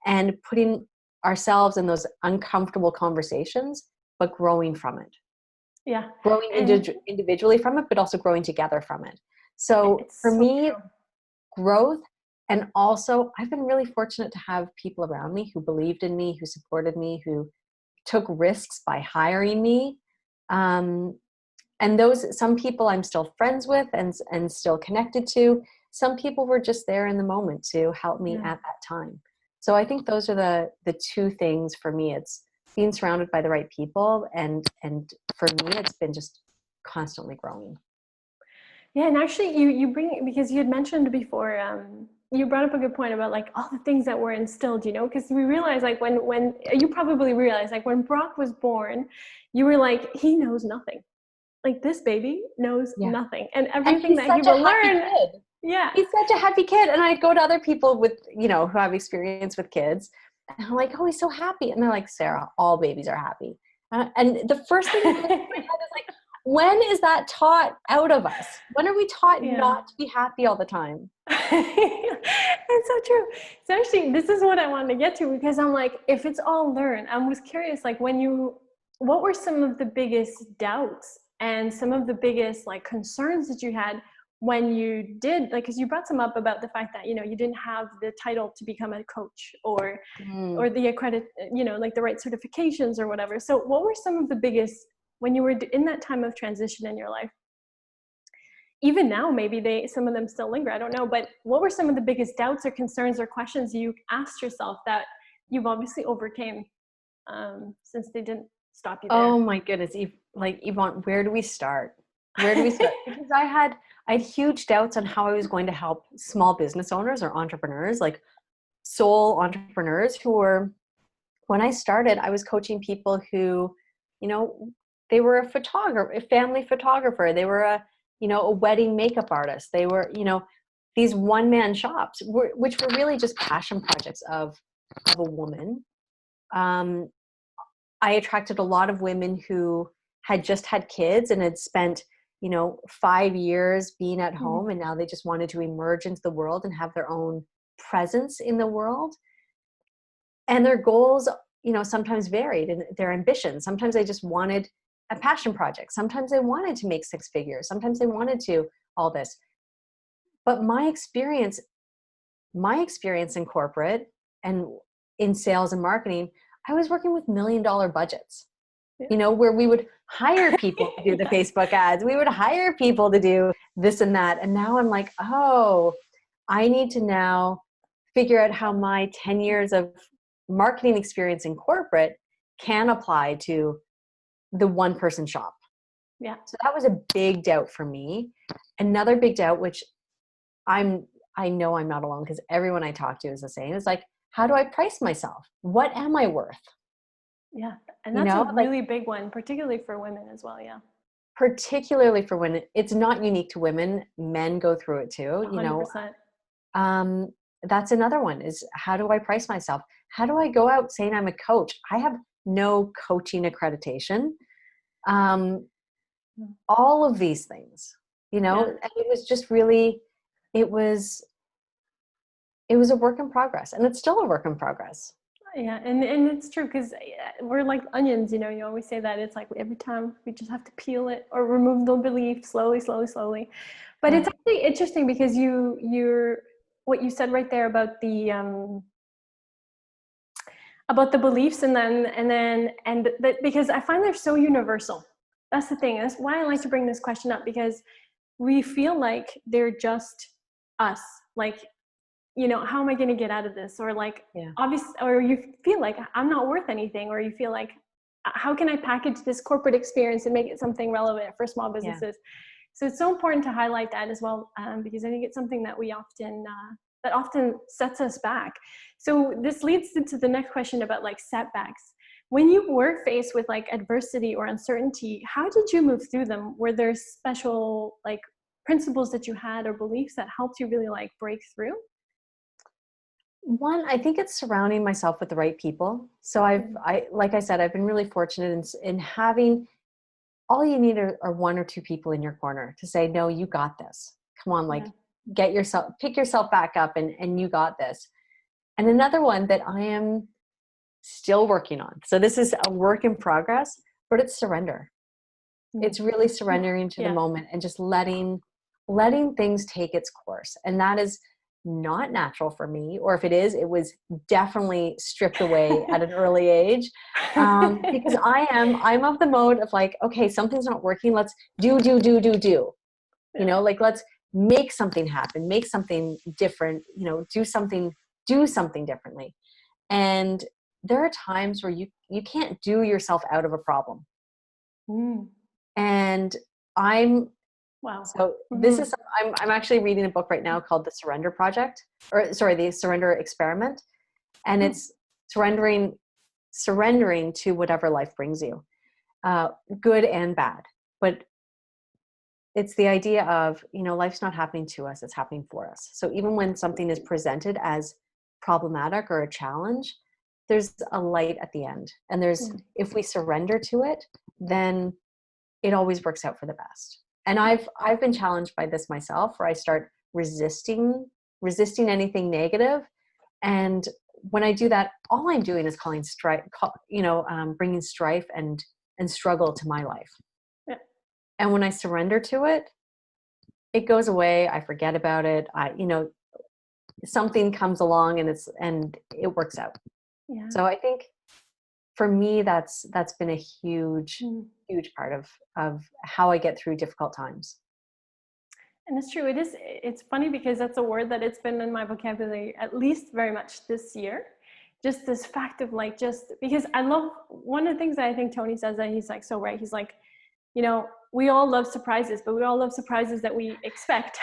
[SPEAKER 2] and putting ourselves in those uncomfortable conversations, but growing from it.
[SPEAKER 1] Yeah.
[SPEAKER 2] Growing individually from it, but also growing together from it. So for me, growth. And also, I've been really fortunate to have people around me who believed in me, who supported me, who took risks by hiring me. And some people I'm still friends with and still connected to. Some people were just there in the moment to help me at that time. So I think those are the two things for me. It's being surrounded by the right people. And for me, it's been just constantly growing. Yeah.
[SPEAKER 1] And actually you bring, because you had mentioned before, you brought up a good point about like all the things that were instilled, because we realized, like when you probably realized, like when Brock was born, you were like, he knows nothing. Like this baby knows nothing, and everything that he will learn. Yeah,
[SPEAKER 2] he's such a happy kid. And I go to other people with, who have experience with kids, and I'm like, oh, he's so happy. And they're like, Sarah, all babies are happy. And the first thing that comes to my head is like, when is that taught out of us? When are we taught not to be happy all the time?
[SPEAKER 1] That's so true. So actually, this is what I wanted to get to, because I'm like, if it's all learned, I was curious, like what were some of the biggest doubts and some of the biggest like concerns that you had when you did, like, because you brought some up about the fact that, you know, you didn't have the title to become a coach or the like the right certifications or whatever. So what were some of the biggest, when you were in that time of transition in your life? Even now, maybe some of them still linger, I don't know, but what were some of the biggest doubts or concerns or questions you asked yourself that you've obviously overcame, since they didn't stop you there?
[SPEAKER 2] Oh my goodness. Like, Yvonne, where do we start? Where do we start? Because I had huge doubts on how I was going to help small business owners or entrepreneurs, like sole entrepreneurs who were, when I started, I was coaching people who, you know, they were a photographer, a family photographer. They were a wedding makeup artist. They were, these one-man shops, which were really just passion projects of a woman. I attracted a lot of women who had just had kids and had spent, 5 years being at home, and now they just wanted to emerge into the world and have their own presence in the world. And their goals, sometimes varied, and their ambitions. Sometimes they just wanted a passion project. Sometimes they wanted to make 6 figures. Sometimes they wanted to all this. But my experience in corporate and in sales and marketing, I was working with $1 million budgets, where we would hire people to do the Facebook ads. We would hire people to do this and that. And now I'm like, oh, I need to now figure out how my 10 years of marketing experience in corporate can apply to the one-person shop.
[SPEAKER 1] Yeah.
[SPEAKER 2] So that was a big doubt for me. Another big doubt, which I know I'm not alone, because everyone I talk to is the same. It's like, how do I price myself? What am I worth?
[SPEAKER 1] Yeah. And that's a really big one, particularly for women as well. Yeah.
[SPEAKER 2] Particularly for women. It's not unique to women. Men go through it too.
[SPEAKER 1] 100%.
[SPEAKER 2] That's another one, is how do I price myself? How do I go out saying I'm a coach? I have no coaching accreditation. All of these things, and it was just really, it was a work in progress, and it's still a work in progress.
[SPEAKER 1] Yeah. And it's true, because we're like onions, you always say that. It's like every time we just have to peel it or remove the belief slowly. But It's actually interesting, because you're what you said right there about the beliefs, because I find they're so universal. That's the thing. That's why I like to bring this question up, because we feel like they're just us. Like, how am I going to get out of this? Or like, obviously, or you feel like I'm not worth anything, or you feel like, how can I package this corporate experience and make it something relevant for small businesses? Yeah. So it's so important to highlight that as well, because I think it's something that we often sets us back. So this leads into the next question about like setbacks. When you were faced with like adversity or uncertainty, how did you move through them? Were there special like principles that you had or beliefs that helped you really like break through?
[SPEAKER 2] One, I think it's surrounding myself with the right people. So like I said, I've been really fortunate in having, all you need are 1 or 2 people in your corner to say, no, you got this. Come on, like pick yourself back up, and you got this. And another one that I am still working on. So this is a work in progress, but it's surrender. It's really surrendering to the moment and just letting things take its course. And that is not natural for me, or if it is, it was definitely stripped away at an early age, because I'm of the mode of like, okay, something's not working, let's do, like let's make something happen, make something different, do something differently. And there are times where you can't do yourself out of a problem. And so this is, I'm actually reading a book right now called The Surrender Project, the Surrender Experiment. And it's surrendering to whatever life brings you, good and bad. But it's the idea of, life's not happening to us, it's happening for us. So even when something is presented as problematic or a challenge, there's a light at the end. And if we surrender to it, then it always works out for the best. And I've been challenged by this myself, where I start resisting anything negative. And when I do that, all I'm doing is calling strife, bringing strife and struggle to my life.
[SPEAKER 1] Yeah.
[SPEAKER 2] And when I surrender to it, it goes away. I forget about it. Something comes along and it works out.
[SPEAKER 1] Yeah.
[SPEAKER 2] So I think for me, that's been a huge part of how I get through difficult times.
[SPEAKER 1] And it's true. It's funny because that's a word that it's been in my vocabulary at least very much this year. Just this fact of like, just because I love, one of the things that I think Tony says that he's like so right. He's like, we all love surprises, but we all love surprises that we expect.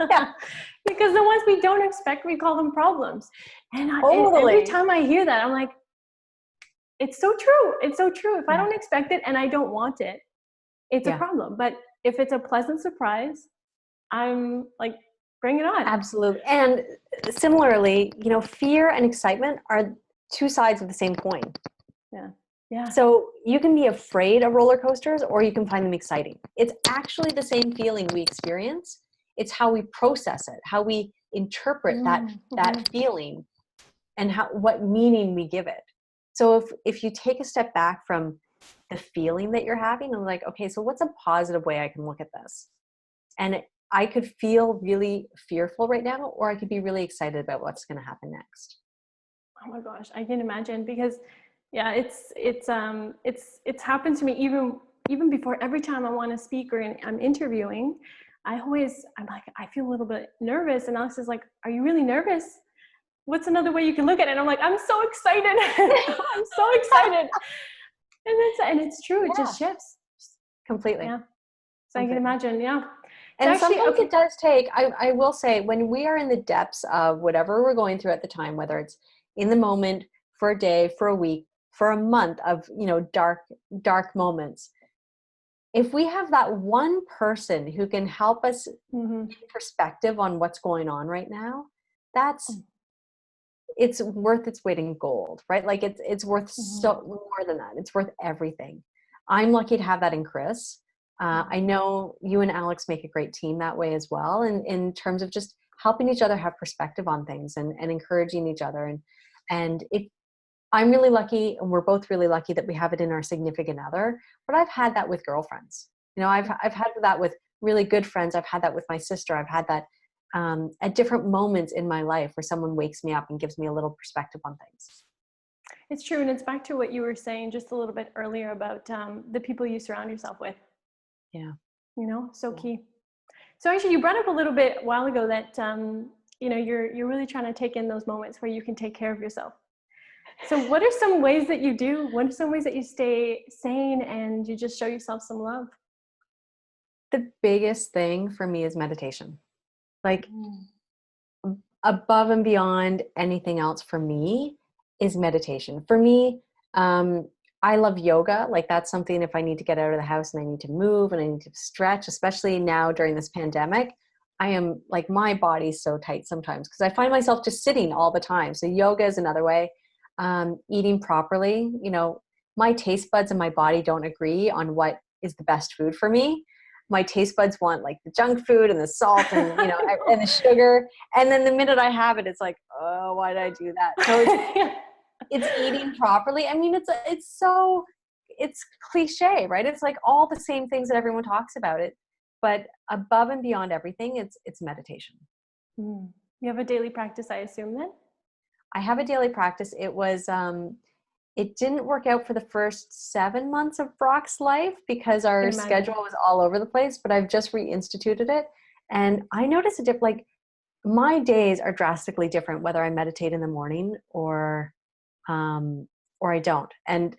[SPEAKER 2] Yeah.
[SPEAKER 1] Because the ones we don't expect, we call them problems. And
[SPEAKER 2] Totally.
[SPEAKER 1] every time I hear that, I'm like, it's so true. It's so true. If I don't expect it and I don't want it, it's a problem. But if it's a pleasant surprise, I'm like, bring it on.
[SPEAKER 2] Absolutely. And similarly, fear and excitement are two sides of the same coin.
[SPEAKER 1] Yeah. Yeah.
[SPEAKER 2] So you can be afraid of roller coasters or you can find them exciting. It's actually the same feeling we experience. It's how we process it, how we interpret that feeling, and what meaning we give it. So if you take a step back from the feeling that you're having and like, okay, so what's a positive way I can look at this? And I could feel really fearful right now, or I could be really excited about what's going to happen next.
[SPEAKER 1] Oh my gosh, I can imagine, because it's happened to me even before. Every time I want to speak or I'm interviewing, I'm like, I feel a little bit nervous, and Alex is like, are you really nervous? What's another way you can look at it? And I'm like, I'm so excited. I'm so excited. And it's true. It just shifts
[SPEAKER 2] Completely.
[SPEAKER 1] Yeah. So I can imagine. Yeah.
[SPEAKER 2] And actually, sometimes it does take, I will say, when we are in the depths of whatever we're going through at the time, whether it's in the moment, for a day, for a week, for a month of, dark moments, if we have that one person who can help us get perspective on what's going on right now, it's worth its weight in gold, right? Like it's worth so more than that. It's worth everything. I'm lucky to have that in Chris. I know you and Alex make a great team that way as well. And in terms of just helping each other have perspective on things and encouraging each other. And I'm really lucky, and we're both really lucky that we have it in our significant other, but I've had that with girlfriends. I've had that with really good friends. I've had that with my sister. I've had that at different moments in my life where someone wakes me up and gives me a little perspective on things.
[SPEAKER 1] It's true. And it's back to what you were saying just a little bit earlier about the people you surround yourself with.
[SPEAKER 2] Yeah.
[SPEAKER 1] So key. So actually, you brought up a little bit a while ago that, you're really trying to take in those moments where you can take care of yourself. So what are some ways that you do? What are some ways that you stay sane and you just show yourself some love?
[SPEAKER 2] The biggest thing for me is meditation. Like above and beyond anything else for me is meditation. For me, I love yoga. Like that's something, if I need to get out of the house and I need to move and I need to stretch, especially now during this pandemic, I am like, my body's so tight sometimes because I find myself just sitting all the time. So yoga is another way. Eating properly, my taste buds and my body don't agree on what is the best food for me. My taste buds want like the junk food and the salt and, and the sugar. And then the minute I have it, it's like, oh, why did I do that? So it's eating properly. I mean, it's cliche, right? It's like all the same things that everyone talks about it, but above and beyond everything, it's meditation.
[SPEAKER 1] You have a daily practice, I assume then?
[SPEAKER 2] I have a daily practice. It didn't work out for the first 7 months of Brock's life because our schedule was all over the place, but I've just reinstituted it. And I noticed like my days are drastically different, whether I meditate in the morning or I don't. And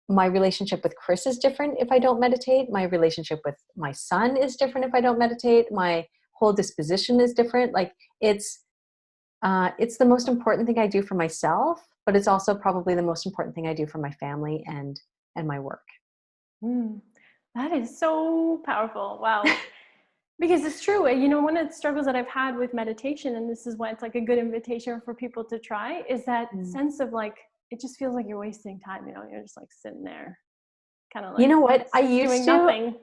[SPEAKER 2] my relationship with Chris is different if I don't meditate. My relationship with my son is different if I don't meditate. My whole disposition is different. Like it's the most important thing I do for myself, but it's also probably the most important thing I do for my family and my work.
[SPEAKER 1] That is so powerful. Wow. Because it's true. One of the struggles that I've had with meditation, and this is why it's like a good invitation for people to try, is that sense of like, it just feels like you're wasting time. You're just like sitting there kind of like,
[SPEAKER 2] you know what? I used to,
[SPEAKER 1] nothing.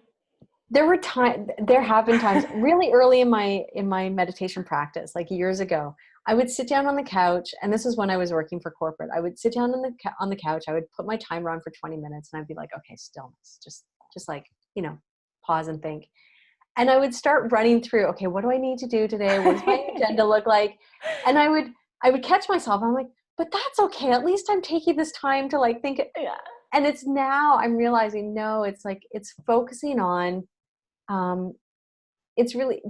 [SPEAKER 2] There have been times really early in my meditation practice, like years ago, I would sit down on the couch, and this is when I was working for corporate. I would sit down on the couch. I would put my timer on for 20 minutes, and I'd be like, okay, stillness, just like, pause and think. And I would start running through, okay, what do I need to do today? What does my agenda look like? And I would catch myself. I'm like, but that's okay. At least I'm taking this time to like think.
[SPEAKER 1] Yeah.
[SPEAKER 2] And it's now I'm realizing, no, it's like, it's focusing on, it's really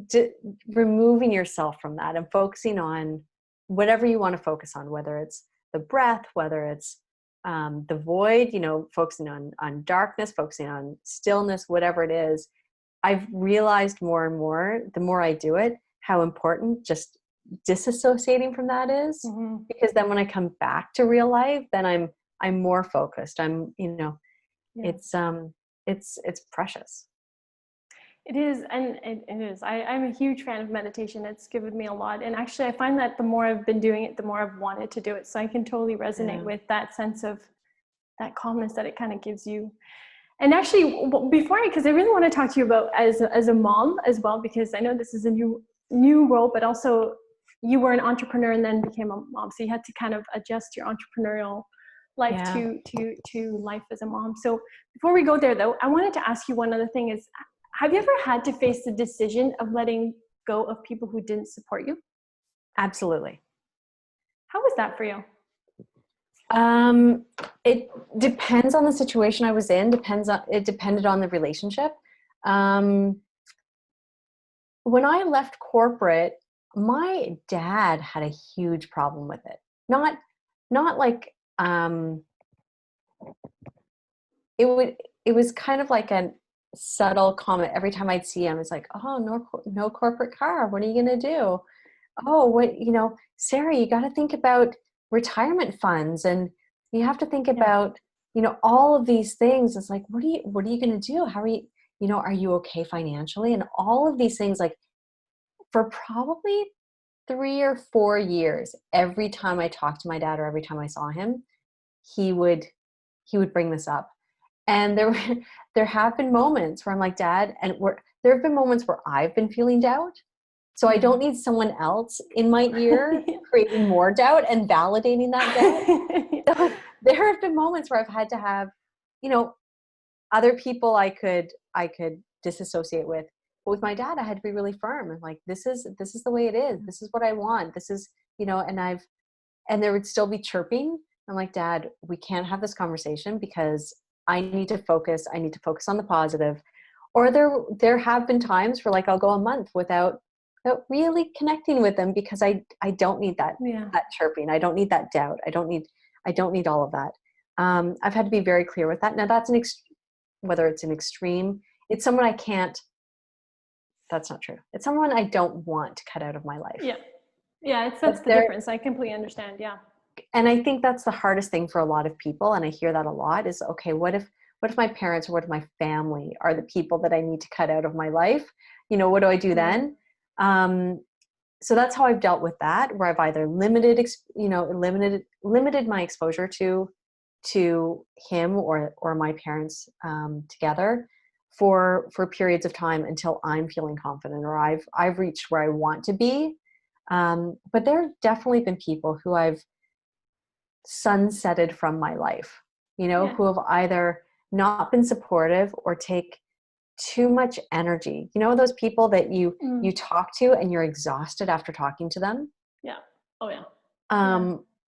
[SPEAKER 2] removing yourself from that and focusing on whatever you want to focus on, whether it's the breath, whether it's the void, focusing on darkness, focusing on stillness, whatever it is. I've realized more and more, the more I do it, how important just disassociating from that is.
[SPEAKER 1] Mm-hmm.
[SPEAKER 2] Because then when I come back to real life, then I'm more focused. It's precious.
[SPEAKER 1] It is, and it is. I'm a huge fan of meditation. It's given me a lot. And actually, I find that the more I've been doing it, the more I've wanted to do it. So I can totally resonate with that sense of that calmness that it kind of gives you. And actually, because I really want to talk to you about as a mom as well, because I know this is a new role, but also you were an entrepreneur and then became a mom. So you had to kind of adjust your entrepreneurial life to life as a mom. So before we go there, though, I wanted to ask you one other thing is, have you ever had to face the decision of letting go of people who didn't support you?
[SPEAKER 2] Absolutely.
[SPEAKER 1] How was that for you?
[SPEAKER 2] It depends on the situation I was in. It depended on the relationship. When I left corporate, my dad had a huge problem with it. Not like, it was kind of like a subtle comment. Every time I'd see him, it's like, oh, no corporate car. What are you going to do? Oh, Sarah, you got to think about retirement funds, and you have to think about, all of these things. It's like, what are you going to do? How are you, are you okay financially? And all of these things, like for probably 3 or 4 years, every time I talked to my dad or every time I saw him, he would bring this up. And there have been moments where I'm like, Dad, and there have been moments where I've been feeling doubt. So I don't need someone else in my ear creating more doubt and validating that doubt. So there have been moments where I've had to have, other people I could disassociate with. But with my dad, I had to be really firm. I'm like, this is the way it is. This is what I want. This is, and there would still be chirping. I'm like, Dad, we can't have this conversation because I need to focus. I need to focus on the positive. Or there have been times where like I'll go a month without really connecting with them because I don't need that chirping. I don't need that doubt. I don't need all of that. I've had to be very clear with that. Now that's whether it's an extreme, it's someone I can't. That's not true. It's someone I don't want to cut out of my life.
[SPEAKER 1] Yeah. Yeah. That's the difference. I completely understand. Yeah.
[SPEAKER 2] And I think that's the hardest thing for a lot of people. And I hear that a lot is, okay, what if my parents or what if my family are the people that I need to cut out of my life? What do I do then? So that's how I've dealt with that, where I've either limited my exposure to him or my parents together for periods of time until I'm feeling confident or I've reached where I want to be. But there have definitely been people who I've sunsetted from my life, who have either not been supportive or take too much energy. Those people that you talk to and you're exhausted after talking to them.
[SPEAKER 1] Yeah. Oh yeah.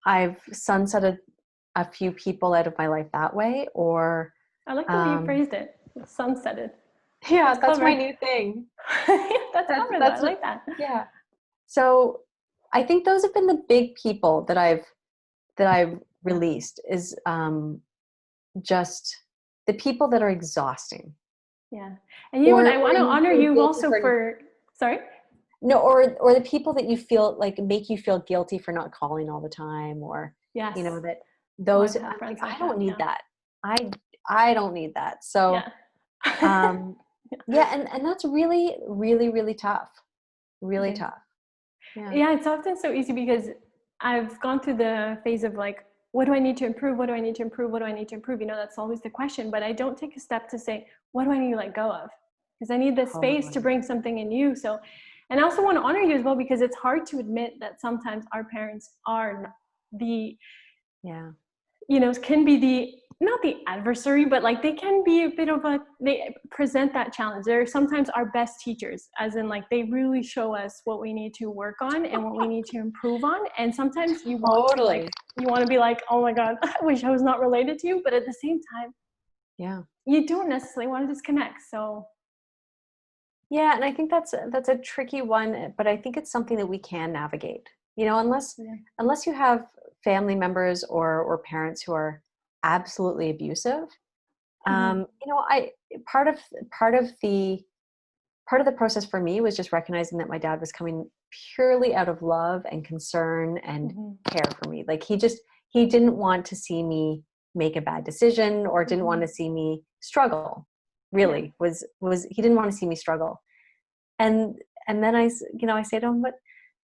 [SPEAKER 2] I've sunsetted a few people out of my life that way, or
[SPEAKER 1] I like the way you phrased it. Sunsetted.
[SPEAKER 2] Yeah, that's my new thing.
[SPEAKER 1] That's clever. I like that.
[SPEAKER 2] Yeah. So I think those have been the big people that I've released is just the people that are exhausting.
[SPEAKER 1] Yeah. And I want to honor you also sorry?
[SPEAKER 2] No, or the people that you feel like make you feel guilty for not calling all the time, or that those I don't need that. I don't need that. So and that's really, really, really tough. Really tough.
[SPEAKER 1] Yeah, it's often so easy because I've gone through the phase of like, what do I need to improve? What do I need to improve? What do I need to improve? That's always the question, but I don't take a step to say, what do I need to let go of? Because I need the space to bring something in you. So, and I also want to honor you as well, because it's hard to admit that sometimes our parents are can be the not the adversary, but like they can be a bit of they present that challenge. They're sometimes our best teachers, as in like they really show us what we need to work on and what we need to improve on. And sometimes you want to be like, oh my God, I wish I was not related to you. But at the same time, you don't necessarily want to disconnect. So
[SPEAKER 2] yeah, and I think that's a tricky one, but I think it's something that we can navigate. Unless you have family members or parents who are absolutely abusive. I part of the process for me was just recognizing that my dad was coming purely out of love and concern and care for me. Like he didn't want to see me make a bad decision or didn't want to see me struggle. Really was he didn't want to see me struggle. And then I say to him, but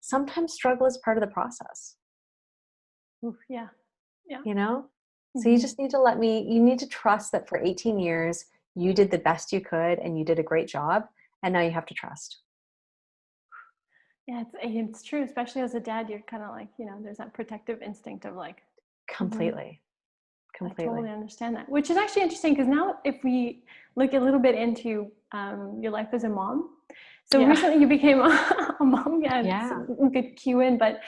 [SPEAKER 2] sometimes struggle is part of the process.
[SPEAKER 1] Oof, yeah.
[SPEAKER 2] So you just need to you need to trust that for 18 years, you did the best you could and you did a great job. And now you have to trust.
[SPEAKER 1] Yeah, it's true. Especially as a dad, you're kind of like, there's that protective instinct of like.
[SPEAKER 2] Completely.
[SPEAKER 1] I totally understand that, which is actually interesting because now if we look a little bit into your life as a mom. So recently you became a mom. Yeah. Good cue in, but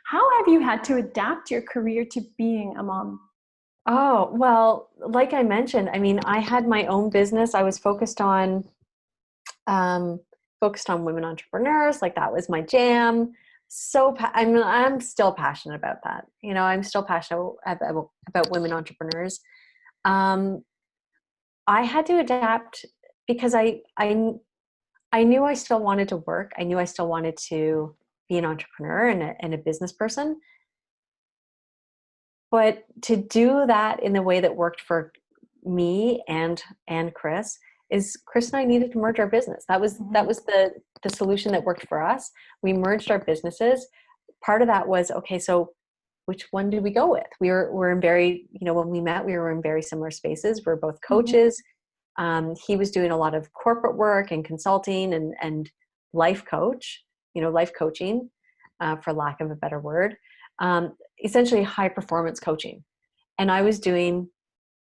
[SPEAKER 1] how have you had to adapt your career to being a mom?
[SPEAKER 2] Oh, well, like I mentioned, I mean, I had my own business. I was focused on women entrepreneurs. Like that was my jam. So I'm still passionate about that. I'm still passionate about women entrepreneurs. I had to adapt because I knew I still wanted to work. I knew I still wanted to be an entrepreneur and a business person. But to do that in the way that worked for me and Chris and I needed to merge our business. That was the solution that worked for us. We merged our businesses. Part of that was, okay, so which one did we go with? We're in very, when we met, we were in very similar spaces. We're both coaches. He was doing a lot of corporate work and consulting and life coaching, for lack of a better word. Essentially high performance coaching. And I was doing,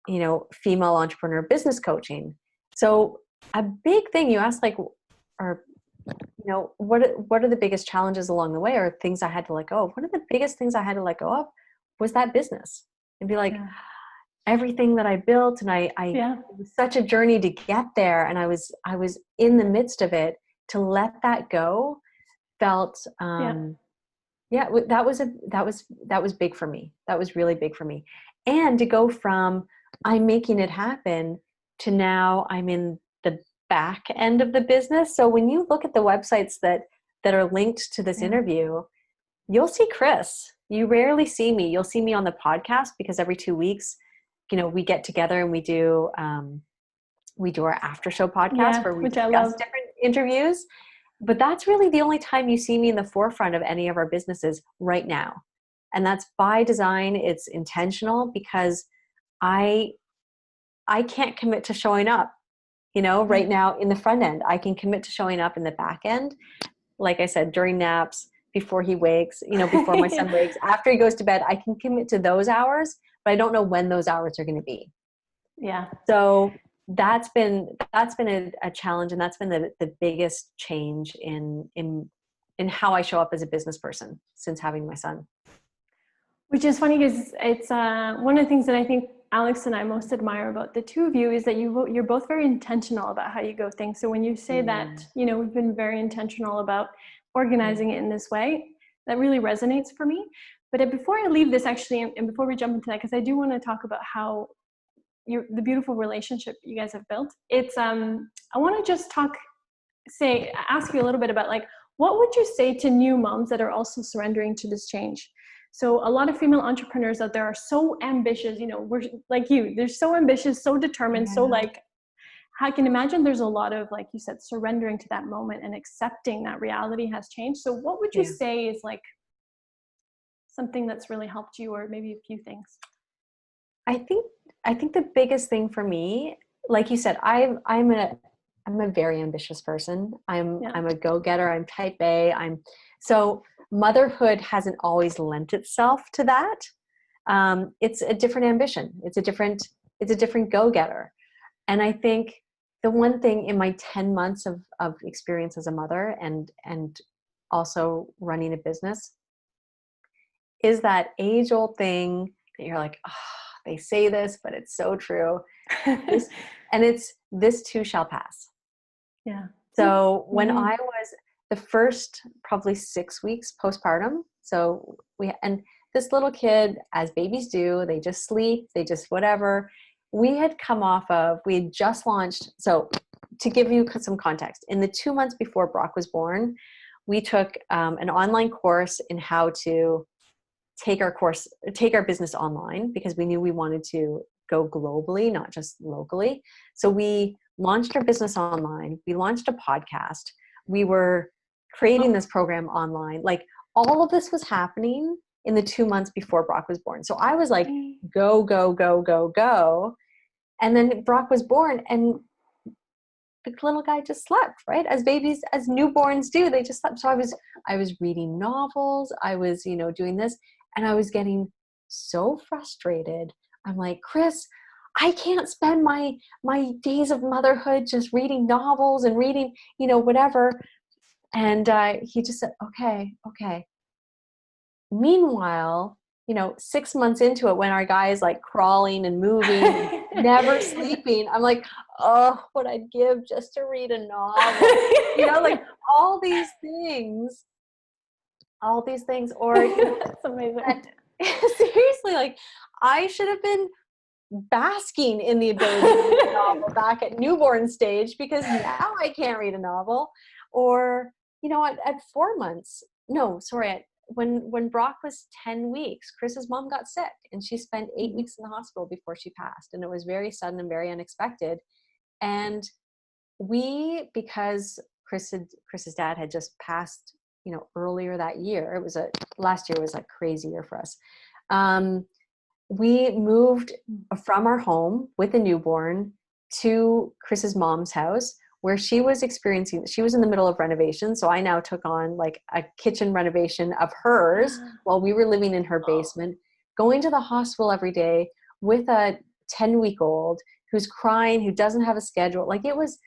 [SPEAKER 2] female entrepreneur business coaching. So a big thing you asked, like, or, what are the biggest challenges along the way or things I had to let go of? One of the biggest things I had to let go of was that business and be like, everything that I built and it was such a journey to get there. And I was in the midst of it. To let that go felt, that was big for me. That was really big for me. And to go from I'm making it happen to now I'm in the back end of the business. So when you look at the websites that are linked to this interview, you'll see Chris. You rarely see me. You'll see me on the podcast because every 2 weeks, we get together and we do our after show podcast where we discuss different interviews. But that's really the only time you see me in the forefront of any of our businesses right now. And that's by design. It's intentional because I can't commit to showing up, right now in the front end. I can commit to showing up in the back end. Like I said, during naps, before he wakes, before my son wakes, after he goes to bed, I can commit to those hours, but I don't know when those hours are going to be.
[SPEAKER 1] Yeah.
[SPEAKER 2] So that's been a challenge, and that's been the biggest change in how I show up as a business person since having my son.
[SPEAKER 1] Which is funny because it's one of the things that I think Alex and I most admire about the two of you is that you're both very intentional about how you go things. So when you say that, we've been very intentional about organizing it in this way, that really resonates for me. But before I leave this actually, and before we jump into that, because I do want to talk about how the beautiful relationship you guys have built. It's I want to just ask you a little bit about like, what would you say to new moms that are also surrendering to this change? So a lot of female entrepreneurs out there are so ambitious, we're like you, they're so ambitious, so determined, so like, I can imagine there's a lot of, like you said, surrendering to that moment and accepting that reality has changed. So what would you say is like something that's really helped you, or maybe a few things?
[SPEAKER 2] I think the biggest thing for me, like you said, I'm a very ambitious person. I'm a go-getter. I'm type A. So motherhood hasn't always lent itself to that. It's a different ambition. It's a different it's a different go-getter. And I think the one thing in my 10 months of experience as a mother and also running a business is that age-old thing that you're like, oh, they say this, but it's so true. This too shall pass.
[SPEAKER 1] Yeah.
[SPEAKER 2] So when I was the first probably 6 weeks postpartum, so and this little kid, as babies do, they just sleep, they just whatever. We had just launched. So to give you some context, in the 2 months before Brock was born, we took an online course in how to take our business online, because we knew we wanted to go globally, not just locally. So we launched our business online. We launched a podcast. We were creating this program online. Like, all of this was happening in the 2 months before Brock was born. So I was like, go, go, go, go, go. And then Brock was born, and the little guy just slept, right? As newborns do, they just slept. So I was reading novels. I was, doing this, and I was getting so frustrated. I'm like, Chris, I can't spend my days of motherhood just reading novels and reading, whatever. And he just said, okay. Meanwhile, 6 months into it, when our guy is like crawling and moving, never sleeping, I'm like, oh, what I'd give just to read a novel, like all these things, or
[SPEAKER 1] That's amazing.
[SPEAKER 2] Seriously, like I should have been basking in the ability to read a novel back at newborn stage, because now I can't read a novel. Or, at 4 months, no, sorry, when Brock was 10 weeks, Chris's mom got sick, and she spent 8 weeks in the hospital before she passed. And it was very sudden and very unexpected. And because Chris's dad had just passed, earlier that year, last year was a crazy year for us. We moved from our home with a newborn to Chris's mom's house, where she was in the middle of renovation. So I now took on like a kitchen renovation of hers while we were living in her basement, going to the hospital every day with a 10-week-old who's crying, who doesn't have a schedule. Like, it was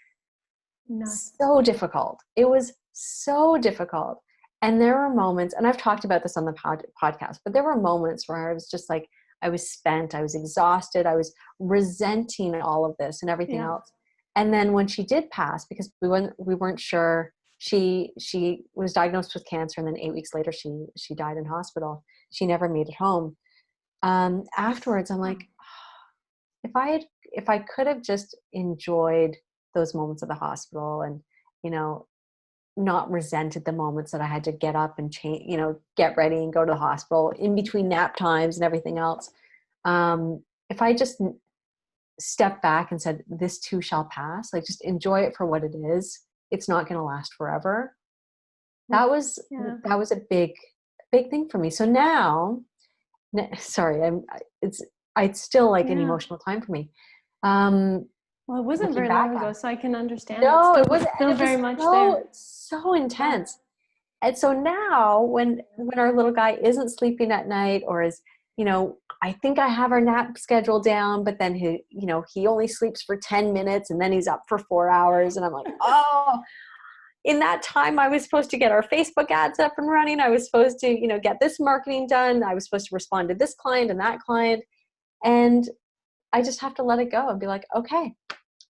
[SPEAKER 2] so difficult. It was so difficult. And there were moments, and I've talked about this on the podcast, but there were moments where I was just like, I was spent, I was exhausted, I was resenting all of this and everything else. And then when she did pass, because we weren't sure, she was diagnosed with cancer, and then 8 weeks later she died in hospital. She never made it home. Afterwards, I'm like, if I could have just enjoyed those moments at the hospital, and not resented the moments that I had to get up and change, get ready and go to the hospital in between nap times and everything else. If I just stepped back and said, this too shall pass, like, just enjoy it for what it is. It's not going to last forever. That was a big thing for me. So now, sorry, it's still like an emotional time for me.
[SPEAKER 1] Well, it wasn't very long ago, so I can understand.
[SPEAKER 2] No, it wasn't.
[SPEAKER 1] Still very much there.
[SPEAKER 2] So intense. And so now when our little guy isn't sleeping at night, or is, I think I have our nap schedule down, but then he only sleeps for 10 minutes and then he's up for 4 hours. And I'm like, oh, in that time I was supposed to get our Facebook ads up and running. I was supposed to, get this marketing done. I was supposed to respond to this client and that client. And I just have to let it go and be like, okay,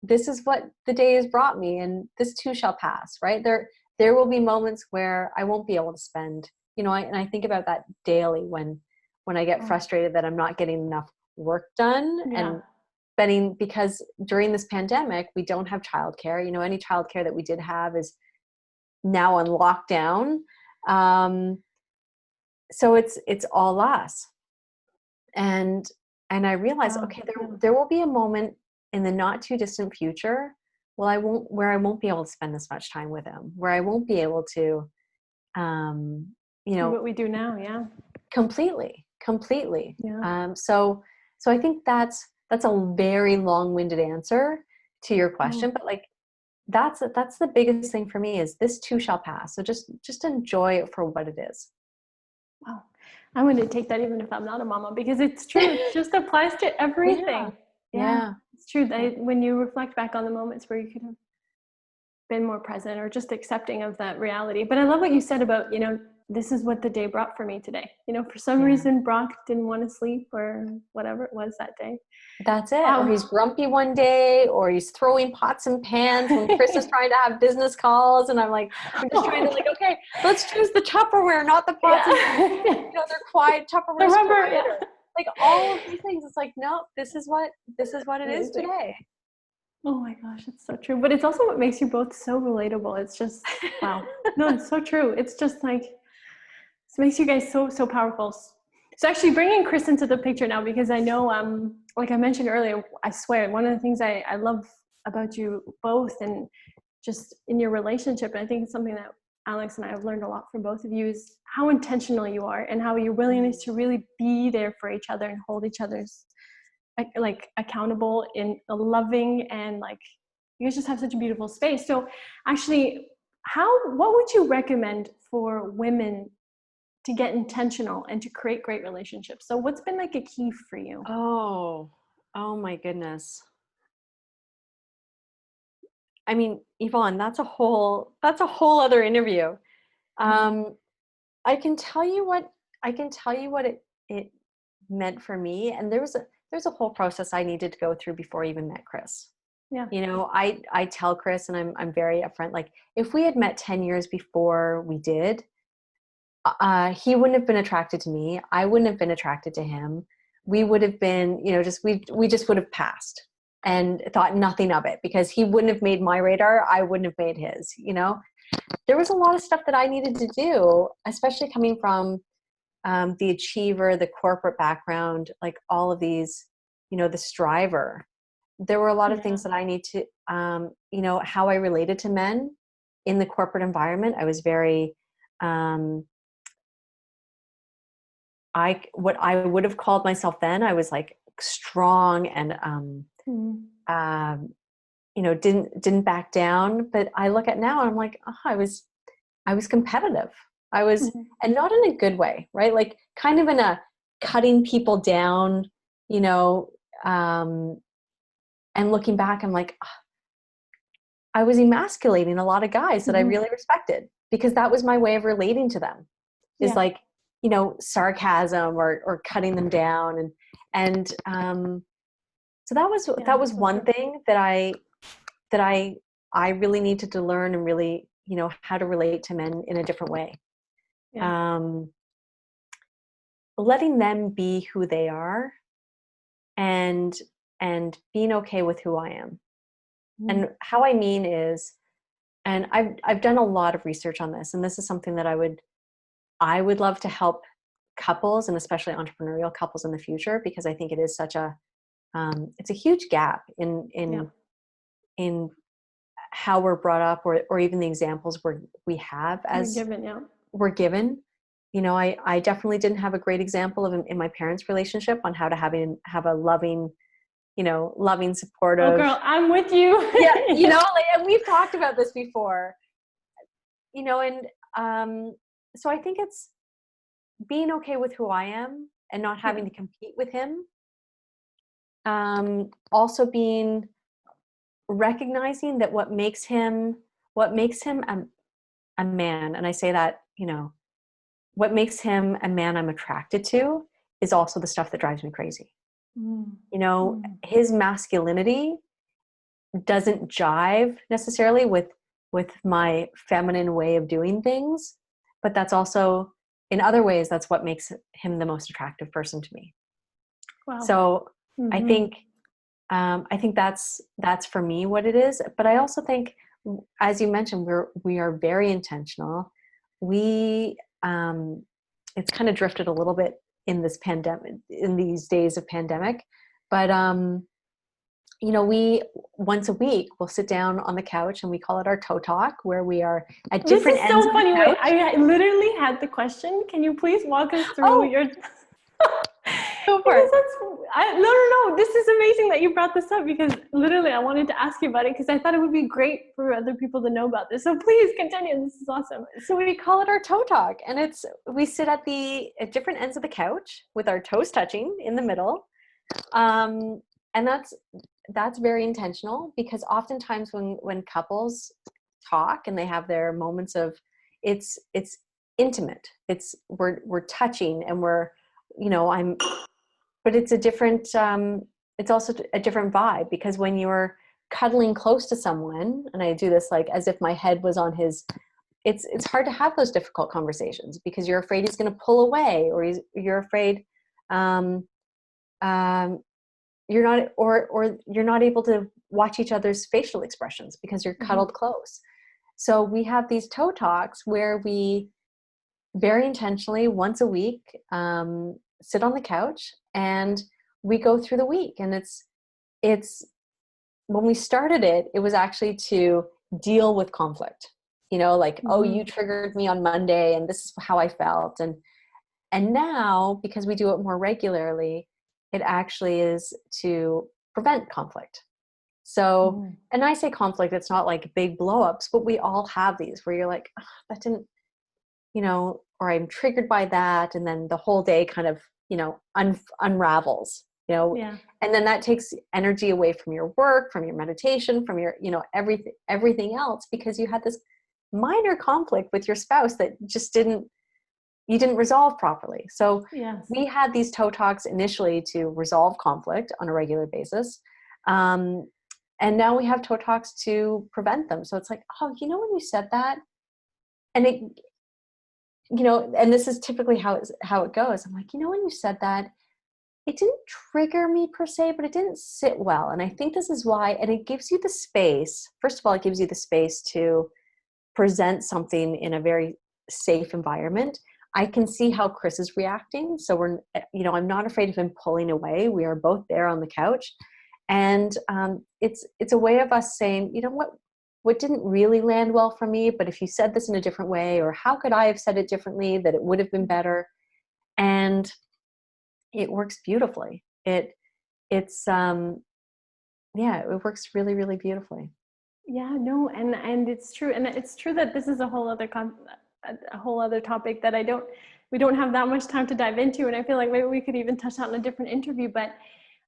[SPEAKER 2] this is what the day has brought me, and this too shall pass, right? There will be moments where I won't be able to spend, and I think about that daily when I get frustrated that I'm not getting enough work done, and spending, because during this pandemic, we don't have childcare. Any childcare that we did have is now on lockdown. So it's all us. And I realized, okay, there will be a moment in the not too distant future where I won't be able to spend this much time with him, where I won't be able to,
[SPEAKER 1] do what we do now. Yeah.
[SPEAKER 2] Completely.
[SPEAKER 1] Yeah.
[SPEAKER 2] So I think that's a very long-winded answer to your question, but like, that's the biggest thing for me, is this too shall pass. So just enjoy it for what it is.
[SPEAKER 1] Wow. I'm going to take that even if I'm not a mama, because it's true. It just applies to everything.
[SPEAKER 2] Yeah.
[SPEAKER 1] It's true. When you reflect back on the moments where you could have been more present or just accepting of that reality. But I love what you said about, this is what the day brought for me today. For some reason, Brock didn't want to sleep or whatever it was that day.
[SPEAKER 2] That's it. Or he's grumpy one day, or he's throwing pots and pans when Chris is trying to have business calls. And I'm just trying to okay, let's choose the Tupperware, not the pots and pans. They're quiet Tupperware.
[SPEAKER 1] The rubber,
[SPEAKER 2] all of these things. It's no, this is what it is today.
[SPEAKER 1] Oh my gosh, it's so true. But it's also what makes you both so relatable. It's just, wow. No, it's so true. It's just it makes you guys so, so powerful. So actually bringing Chris into the picture now, because I know, like I mentioned earlier, I swear, one of the things I love about you both and just in your relationship, and I think it's something that Alex and I have learned a lot from both of you, is how intentional you are and how your willingness to really be there for each other and hold each other's accountable in a loving, and you guys just have such a beautiful space. So actually, what would you recommend for women to get intentional and to create great relationships? So what's been a key for you?
[SPEAKER 2] Oh my goodness. I mean, Yvonne, that's a whole other interview. I can tell you what it meant for me. And there's a whole process I needed to go through before I even met Chris.
[SPEAKER 1] Yeah.
[SPEAKER 2] I tell Chris, and I'm very upfront, if we had met 10 years before we did, he wouldn't have been attracted to me. I wouldn't have been attracted to him. We would have been, we just would have passed and thought nothing of it, because he wouldn't have made my radar. I wouldn't have made his, There was a lot of stuff that I needed to do, especially coming from the achiever, the corporate background, all of these, the striver. There were a lot of things that I need to, how I related to men in the corporate environment. I was very, what I would have called myself then, I was strong and, didn't back down. But I look at now and I'm I was competitive. I was, and not in a good way, right? Kind of in a cutting people down, and looking back, I'm I was emasculating a lot of guys that I really respected, because that was my way of relating to them, is sarcasm or cutting them down. And so that was one thing that I really needed to learn, and really, how to relate to men in a different way. Letting them be who they are, and being okay with who I am. And how I mean is, and I've done a lot of research on this, and this is something that I would love to help couples, and especially entrepreneurial couples in the future, because I think it is such a it's a huge gap in how we're brought up, or even the examples we have as we're given. I definitely didn't have a great example of in my parents' relationship on how to have a loving, loving, supportive.
[SPEAKER 1] Oh girl, I'm with you.
[SPEAKER 2] And we've talked about this before, and so I think it's being okay with who I am and not having to compete with him. Also recognizing that what makes him a man, and I say that, what makes him a man I'm attracted to is also the stuff that drives me crazy. His masculinity doesn't jive necessarily with my feminine way of doing things, but that's also, in other ways, that's what makes him the most attractive person to me.
[SPEAKER 1] Wow.
[SPEAKER 2] So I think that's for me what it is. But I also think, as you mentioned, we are very intentional. It's kind of drifted a little bit in this pandemic, in these days of pandemic, but we once a week we'll sit down on the couch, and we call it our toe talk, where we are at different ends.
[SPEAKER 1] This is so funny. Wait, I literally had the question. Can you please walk us through your?
[SPEAKER 2] Go for it.
[SPEAKER 1] No. This is amazing that you brought this up, because literally I wanted to ask you about it, because I thought it would be great for other people to know about this. So please continue. This is awesome.
[SPEAKER 2] So we call it our toe talk, and we sit at different ends of the couch with our toes touching in the middle. and that's very intentional, because oftentimes when couples talk and they have their moments of, it's intimate, we're touching, and we're, but it's a different, it's also a different vibe, because when you're cuddling close to someone, and I do this like as if my head was on his, it's hard to have those difficult conversations, because you're afraid he's going to pull away, or you're afraid um, you're not, or you're not able to watch each other's facial expressions because you're cuddled close. So we have these toe talks where we very intentionally once a week sit on the couch and we go through the week. And it's when we started it, it was actually to deal with conflict, like, oh, you triggered me on Monday and this is how I felt. And now, because we do it more regularly, it actually is to prevent conflict. So, and I say conflict, it's not like big blowups, but we all have these where you're like, oh, that didn't, or I'm triggered by that. And then the whole day kind of, unravels,
[SPEAKER 1] Yeah.
[SPEAKER 2] and then that takes energy away from your work, from your meditation, from your, everything else, because you had this minor conflict with your spouse that just you didn't resolve properly. So we had these toe talks initially to resolve conflict on a regular basis. And now we have toe talks to prevent them. So it's like, oh, when you said that, and it, and this is typically how it goes. I'm like, when you said that, it didn't trigger me per se, but it didn't sit well. And I think this is why, and it gives you the space. First of all, it gives you the space to present something in a very safe environment. I can see how Chris is reacting. So I'm not afraid of him pulling away. We are both there on the couch. And it's a way of us saying, what didn't really land well for me, but if you said this in a different way, or how could I have said it differently that it would have been better? And it works beautifully. It works really, really beautifully.
[SPEAKER 1] Yeah, no, and it's true. And it's true that this is a whole other topic that we don't have that much time to dive into. And I feel like maybe we could even touch on in a different interview, but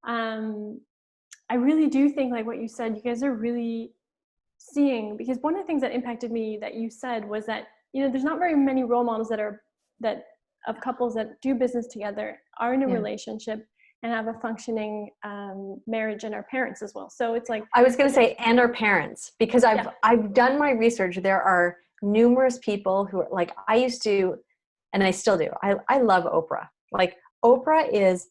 [SPEAKER 1] I really do think, like what you said, you guys are really seeing, because one of the things that impacted me that you said was that, there's not very many role models that of couples that do business together, are in a relationship, and have a functioning marriage, and are parents as well. So it's like,
[SPEAKER 2] I was going to say, and our parents, because I've done my research. There are numerous people who are like, I used to, and I still do. I love Oprah. Like, Oprah is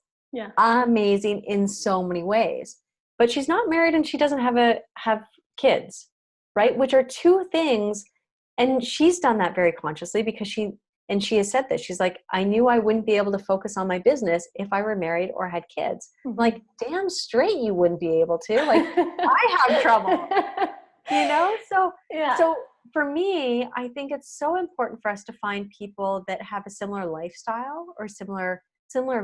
[SPEAKER 2] amazing in so many ways, but she's not married and she doesn't have kids, right? Which are two things. And she's done that very consciously, because she has said this. She's like, I knew I wouldn't be able to focus on my business if I were married or had kids. I'm like, damn straight you wouldn't be able to. Like, I have trouble, So for me, I think it's so important for us to find people that have a similar lifestyle or similar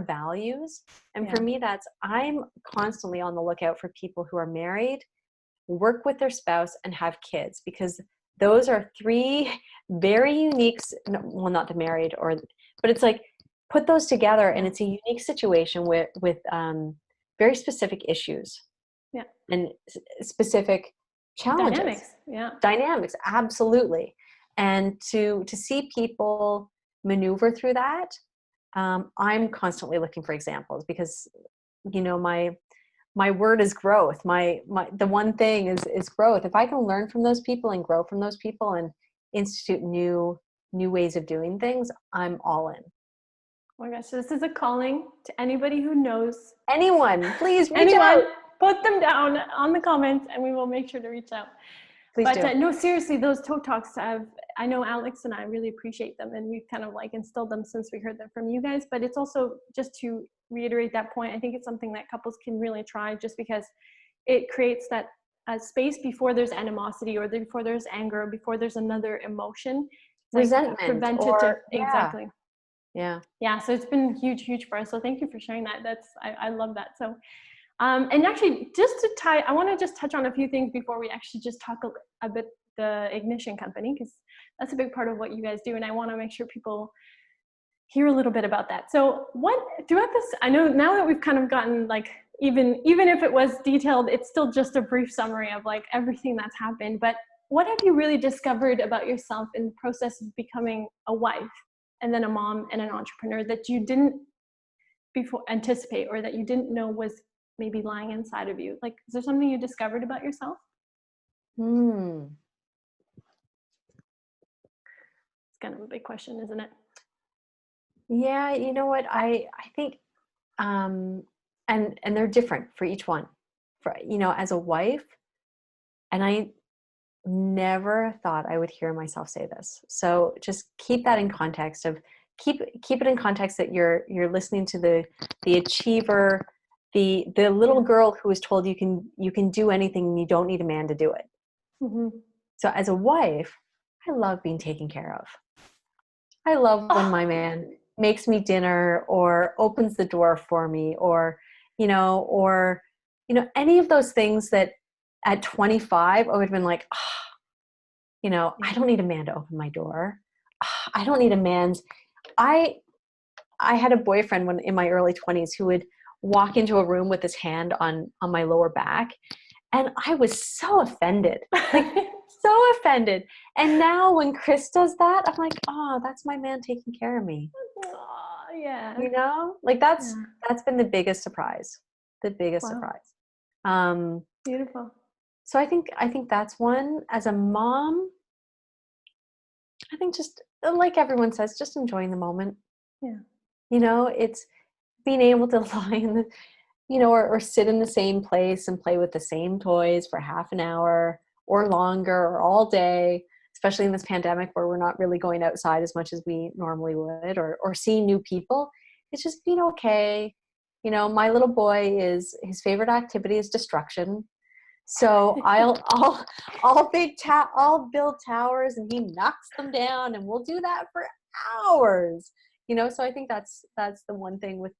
[SPEAKER 2] values. And for me, I'm constantly on the lookout for people who are married, work with their spouse, and have kids, because those are three very unique, not the married, but it's like, put those together and it's a unique situation with very specific issues and specific challenges. Dynamics, absolutely. And to see people maneuver through that, I'm constantly looking for examples, because my word is growth. The one thing is growth. If I can learn from those people and grow from those people and institute new ways of doing things, I'm all in.
[SPEAKER 1] Oh my gosh, so this is a calling to anybody who knows.
[SPEAKER 2] Anyone, please reach out.
[SPEAKER 1] Put them down on the comments and we will make sure to reach out.
[SPEAKER 2] Please do.
[SPEAKER 1] No, seriously, those toe talks, I know Alex and I really appreciate them, and we've kind of like instilled them since we heard them from you guys. But it's also, just to reiterate that point, I think it's something that couples can really try, just because it creates that space before there's animosity, or before there's anger, or before there's another emotion.
[SPEAKER 2] Resentment.
[SPEAKER 1] Like preventative.
[SPEAKER 2] Exactly. Yeah.
[SPEAKER 1] So it's been huge for us. So thank you for sharing that. I love that. So, and actually, I want to just touch on a few things before we actually just talk a bit the Ignition Company, because that's a big part of what you guys do, and I want to make sure people hear a little bit about that. So throughout this, I know now that we've kind of gotten like even if it was detailed, it's still just a brief summary of like everything that's happened. But what have you really discovered about yourself in the process of becoming a wife and then a mom and an entrepreneur that you didn't before anticipate, or that you didn't know was maybe lying inside of you? Like, is there something you discovered about yourself?
[SPEAKER 2] Hmm.
[SPEAKER 1] It's kind of a big question, isn't it?
[SPEAKER 2] Yeah, you know what? I think, and they're different for each one. For, as a wife, and I never thought I would hear myself say this. So just keep that in context of keep it in context that you're listening to the achiever, the little girl who was told you can do anything and you don't need a man to do it.
[SPEAKER 1] Mm-hmm.
[SPEAKER 2] So as a wife, I love being taken care of. I love when my man makes me dinner or opens the door for me, or any of those things that at 25 I would have been like, I don't need a man to open my door. I don't need a man's. I had a boyfriend when in my early 20s who would walk into a room with his hand on my lower back, and I was so offended. Like, so offended. And now when Chris does that, I'm like, oh, that's my man taking care of me.
[SPEAKER 1] Oh, yeah.
[SPEAKER 2] Like that's been the biggest surprise. The biggest surprise.
[SPEAKER 1] Beautiful.
[SPEAKER 2] So I think that's one. As a mom, I think just like everyone says, just enjoying the moment.
[SPEAKER 1] Yeah.
[SPEAKER 2] It's being able to lie in the, or sit in the same place and play with the same toys for half an hour or longer or all day, especially in this pandemic where we're not really going outside as much as we normally would, or seeing new people. It's just being okay. My little boy, his favorite activity is destruction. So I'll build towers and he knocks them down, and we'll do that for hours. So I think that's the one thing with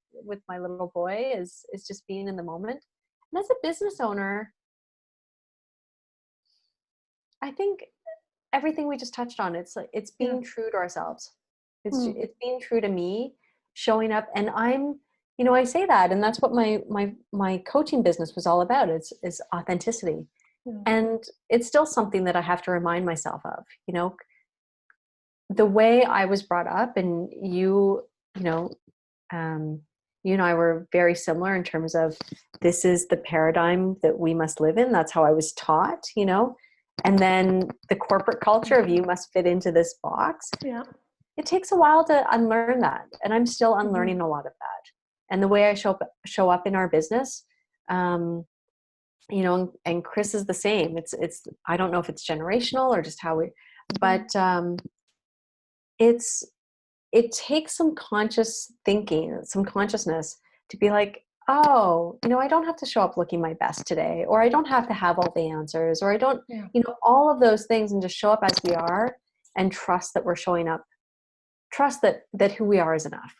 [SPEAKER 2] my little boy is just being in the moment. And as a business owner, I think everything we just touched on, it's being true to ourselves. It's being true to me, showing up. And I say that, and that's what my coaching business was all about. Is authenticity. And it's still something that I have to remind myself of, the way I was brought up, and you and I were very similar in terms of this is the paradigm that we must live in. That's how I was taught, and then the corporate culture of you must fit into this box.
[SPEAKER 1] Yeah.
[SPEAKER 2] It takes a while to unlearn that. And I'm still unlearning a lot of that. And the way I show up in our business, and Chris is the same. It's I don't know if it's generational or just how we, but it takes some conscious thinking, some consciousness to be like, oh, I don't have to show up looking my best today, or I don't have to have all the answers, or I don't, all of those things, and just show up as we are and trust that we're showing up, trust that who we are is enough.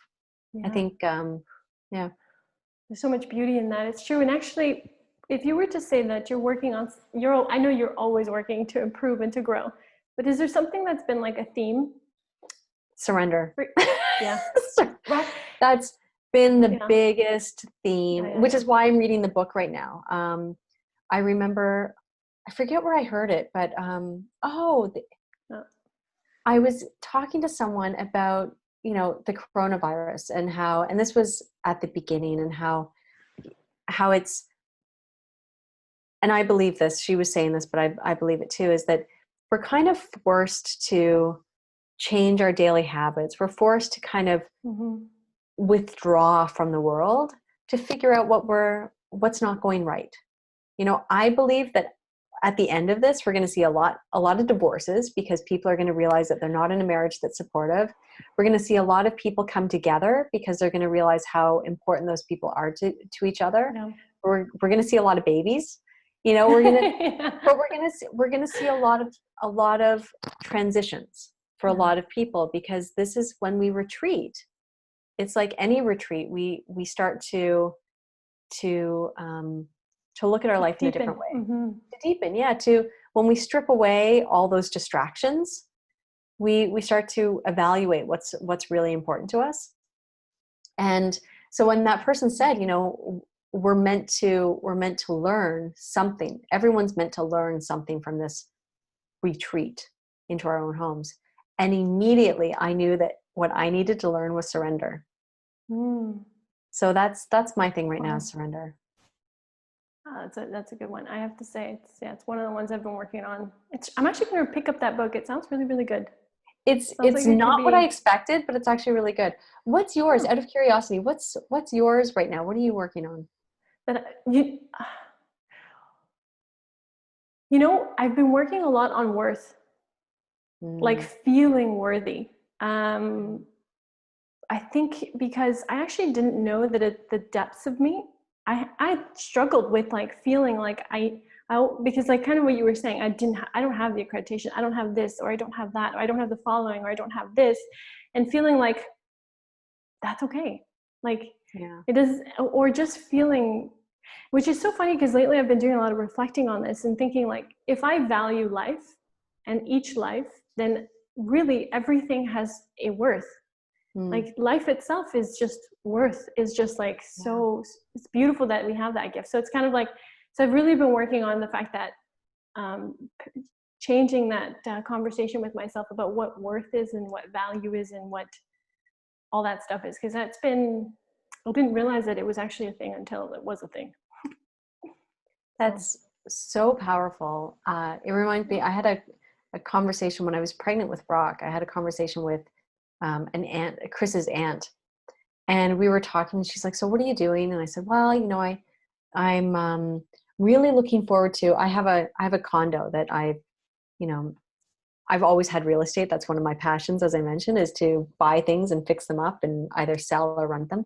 [SPEAKER 2] Yeah. I think,
[SPEAKER 1] there's so much beauty in that. It's true. And actually, if you were to say that you're working on, I know you're always working to improve and to grow, but is there something that's been like a theme?
[SPEAKER 2] Surrender.
[SPEAKER 1] Yeah.
[SPEAKER 2] That's been the biggest theme, which is why I'm reading the book right now. I remember, I forget where I heard it, but I was talking to someone about, the coronavirus and how, and this was at the beginning, and how it's, and I believe this, she was saying this, but I believe it too, is that we're kind of forced to change our daily habits. We're forced to kind of withdraw from the world to figure out what's not going right. I believe that at the end of this, we're going to see a lot of divorces, because people are going to realize that they're not in a marriage that's supportive. We're going to see a lot of people come together because they're going to realize how important those people are to each other. Yeah. We're going to see a lot of babies. We're going to, but we're going to see a lot of transitions for a lot of people, because this is when we retreat. It's like any retreat, we start to look at our life in a different way. To deepen, when we strip away all those distractions, we start to evaluate what's really important to us. And so when that person said, we're meant to learn something. Everyone's meant to learn something from this retreat into our own homes. And immediately I knew that what I needed to learn was surrender. So that's my thing right now, is surrender.
[SPEAKER 1] That's a good one. I have to say, it's one of the ones I've been working on. I'm actually going to pick up that book. It sounds really, really good.
[SPEAKER 2] It's not what I expected, but it's actually really good. What's yours? Out of curiosity, what's yours right now? What are you working on?
[SPEAKER 1] I've been working a lot on worth, like feeling worthy. I think because I actually didn't know that the depths of me, I struggled with like feeling like because like kind of what you were saying, I don't have the accreditation, I don't have this, or I don't have that, or I don't have the following, or I don't have this, and feeling like that's okay. Like it is, or just feeling, which is so funny because lately I've been doing a lot of reflecting on this and thinking like, if I value life and each life, then really everything has a worth. Like life itself is just worth, is just like, so it's beautiful that we have that gift. So it's kind of like, so I've really been working on the fact that changing that conversation with myself about what worth is and what value is and what all that stuff is. Because I didn't realize that it was actually a thing until it was a thing.
[SPEAKER 2] That's so powerful. It reminds me, I had a conversation when I was pregnant with Brock. I had a conversation with an aunt, Chris's aunt, and we were talking. She's like, "So what are you doing?" And I said, "Well, I'm really looking forward to. I have a condo that I've always had real estate. That's one of my passions, as I mentioned, is to buy things and fix them up and either sell or rent them.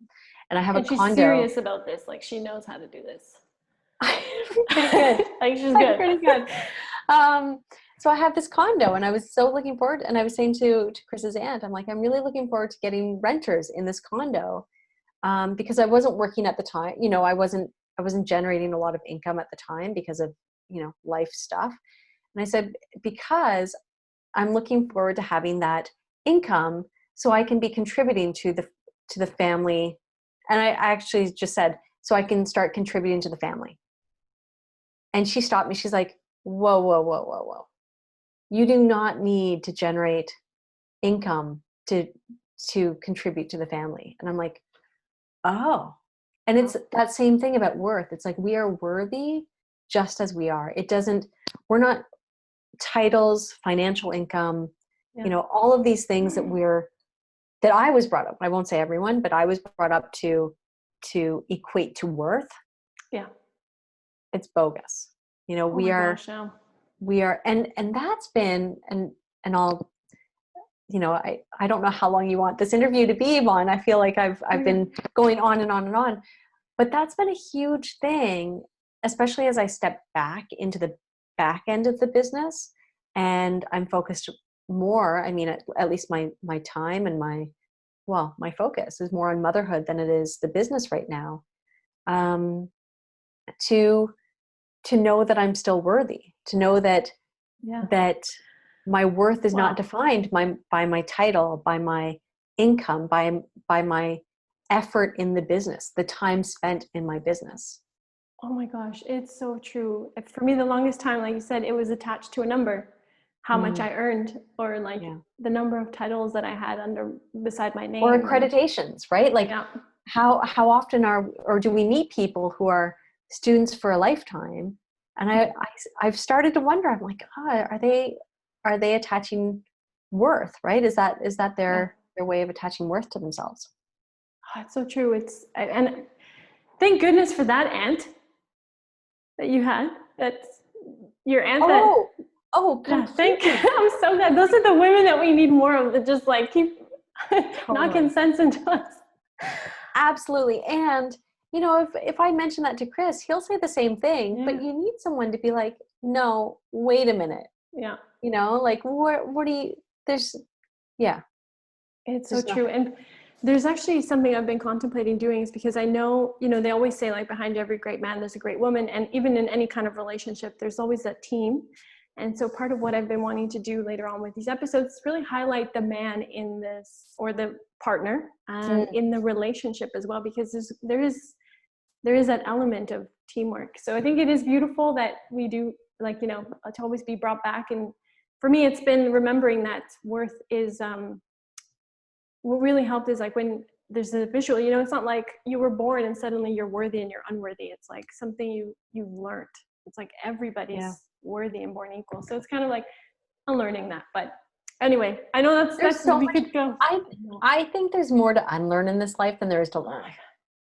[SPEAKER 2] And I have a condo."
[SPEAKER 1] She's serious about this. Like she knows how to do this.
[SPEAKER 2] Pretty good.
[SPEAKER 1] Like she's good.
[SPEAKER 2] Pretty good. So I have this condo, and I was so looking forward. And I was saying to Chris's aunt, I'm like, I'm really looking forward to getting renters in this condo, because I wasn't working at the time. I wasn't generating a lot of income at the time because of life stuff. And I said, because I'm looking forward to having that income, so I can be contributing to the family. And I actually just said, so I can start contributing to the family. And she stopped me. She's like, whoa, whoa, whoa, whoa, whoa. You do not need to generate income to contribute to the family. And I'm like, oh. And it's that same thing about worth. It's like, we are worthy just as we are. We're not titles, financial income, all of these things that I was brought up. I won't say everyone, but I was brought up to equate to worth. Yeah. It's bogus. We are, and that's been, and I'll, I don't know how long you want this interview to be, Yvonne. I feel like I've been going on and on and on, but that's been a huge thing, especially as I step back into the back end of the business and I'm focused more. I mean, at least my time and my focus is more on motherhood than it is the business right now. To know that I'm still worthy, to know that my worth is not defined by my title, by my income, by my effort in the business, the time spent in my business.
[SPEAKER 1] Oh my gosh, it's so true. For me, the longest time, like you said, it was attached to a number, how much I earned, or like the number of titles that I had beside my name,
[SPEAKER 2] or accreditations, right? Like how often do we meet people who are students for a lifetime? And I've started to wonder, I'm like, are they attaching worth, right? Is that their way of attaching worth to themselves?
[SPEAKER 1] Oh, it's so true. And thank goodness for that aunt that you had. That's your aunt.
[SPEAKER 2] Completely.
[SPEAKER 1] I'm so glad. Those are the women that we need more of, that just like keep knocking sense into us.
[SPEAKER 2] Absolutely. And if I mention that to Chris, he'll say the same thing, but you need someone to be like, no, wait a minute.
[SPEAKER 1] Yeah.
[SPEAKER 2] Like what do you, it's
[SPEAKER 1] so true. And there's actually something I've been contemplating doing, is because I know, they always say like behind every great man, there's a great woman. And even in any kind of relationship, there's always a team. And so part of what I've been wanting to do later on with these episodes is really highlight the man in this, or the partner in the relationship as well, because there is there is that element of teamwork. So I think it is beautiful that we do, like, you know, to always be brought back. And for me, it's been remembering that worth is, what really helped is like when there's a visual, you know, it's not like you were born and suddenly you're worthy and you're unworthy. It's like something you've learned. It's like everybody's worthy and born equal. So it's kind of like unlearning that. But anyway, I know that's
[SPEAKER 2] so
[SPEAKER 1] we
[SPEAKER 2] much,
[SPEAKER 1] could go.
[SPEAKER 2] I think there's more to unlearn in this life than there is to learn.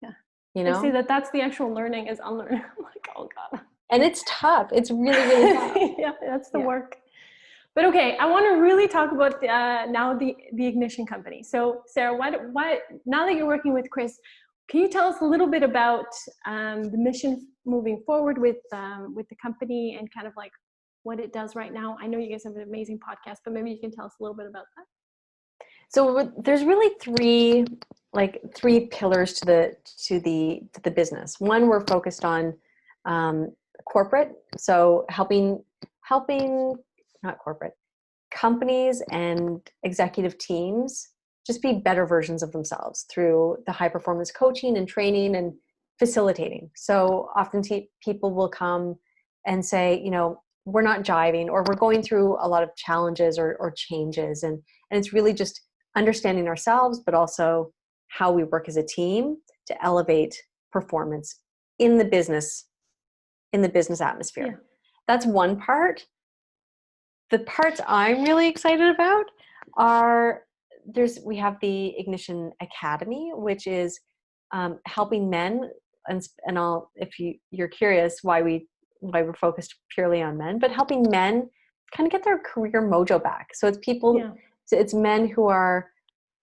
[SPEAKER 1] Yeah.
[SPEAKER 2] You know?
[SPEAKER 1] They say that's the actual learning is unlearning. I'm like, oh God.
[SPEAKER 2] And it's tough. It's really, really tough.
[SPEAKER 1] Yeah, that's the work. But okay, I want to really talk about now the Ignition Company. So Sarah, what now that you're working with Chris, can you tell us a little bit about the mission moving forward with the company and kind of like what it does right now? I know you guys have an amazing podcast, but maybe you can tell us a little bit about that.
[SPEAKER 2] So there's really three pillars to the business. One, we're focused on corporate, so helping not corporate, companies and executive teams just be better versions of themselves through the high performance coaching and training and facilitating. So often people will come and say, you know, we're not jiving, or we're going through a lot of challenges or changes. And it's really just understanding ourselves, but also how we work as a team to elevate performance in the business atmosphere. Yeah. That's one part. The parts I'm really excited about are we have the Ignition Academy, which is helping men, and I'll, if you're curious why we're focused purely on men, but helping men kind of get their career mojo back. So it's people, it's men who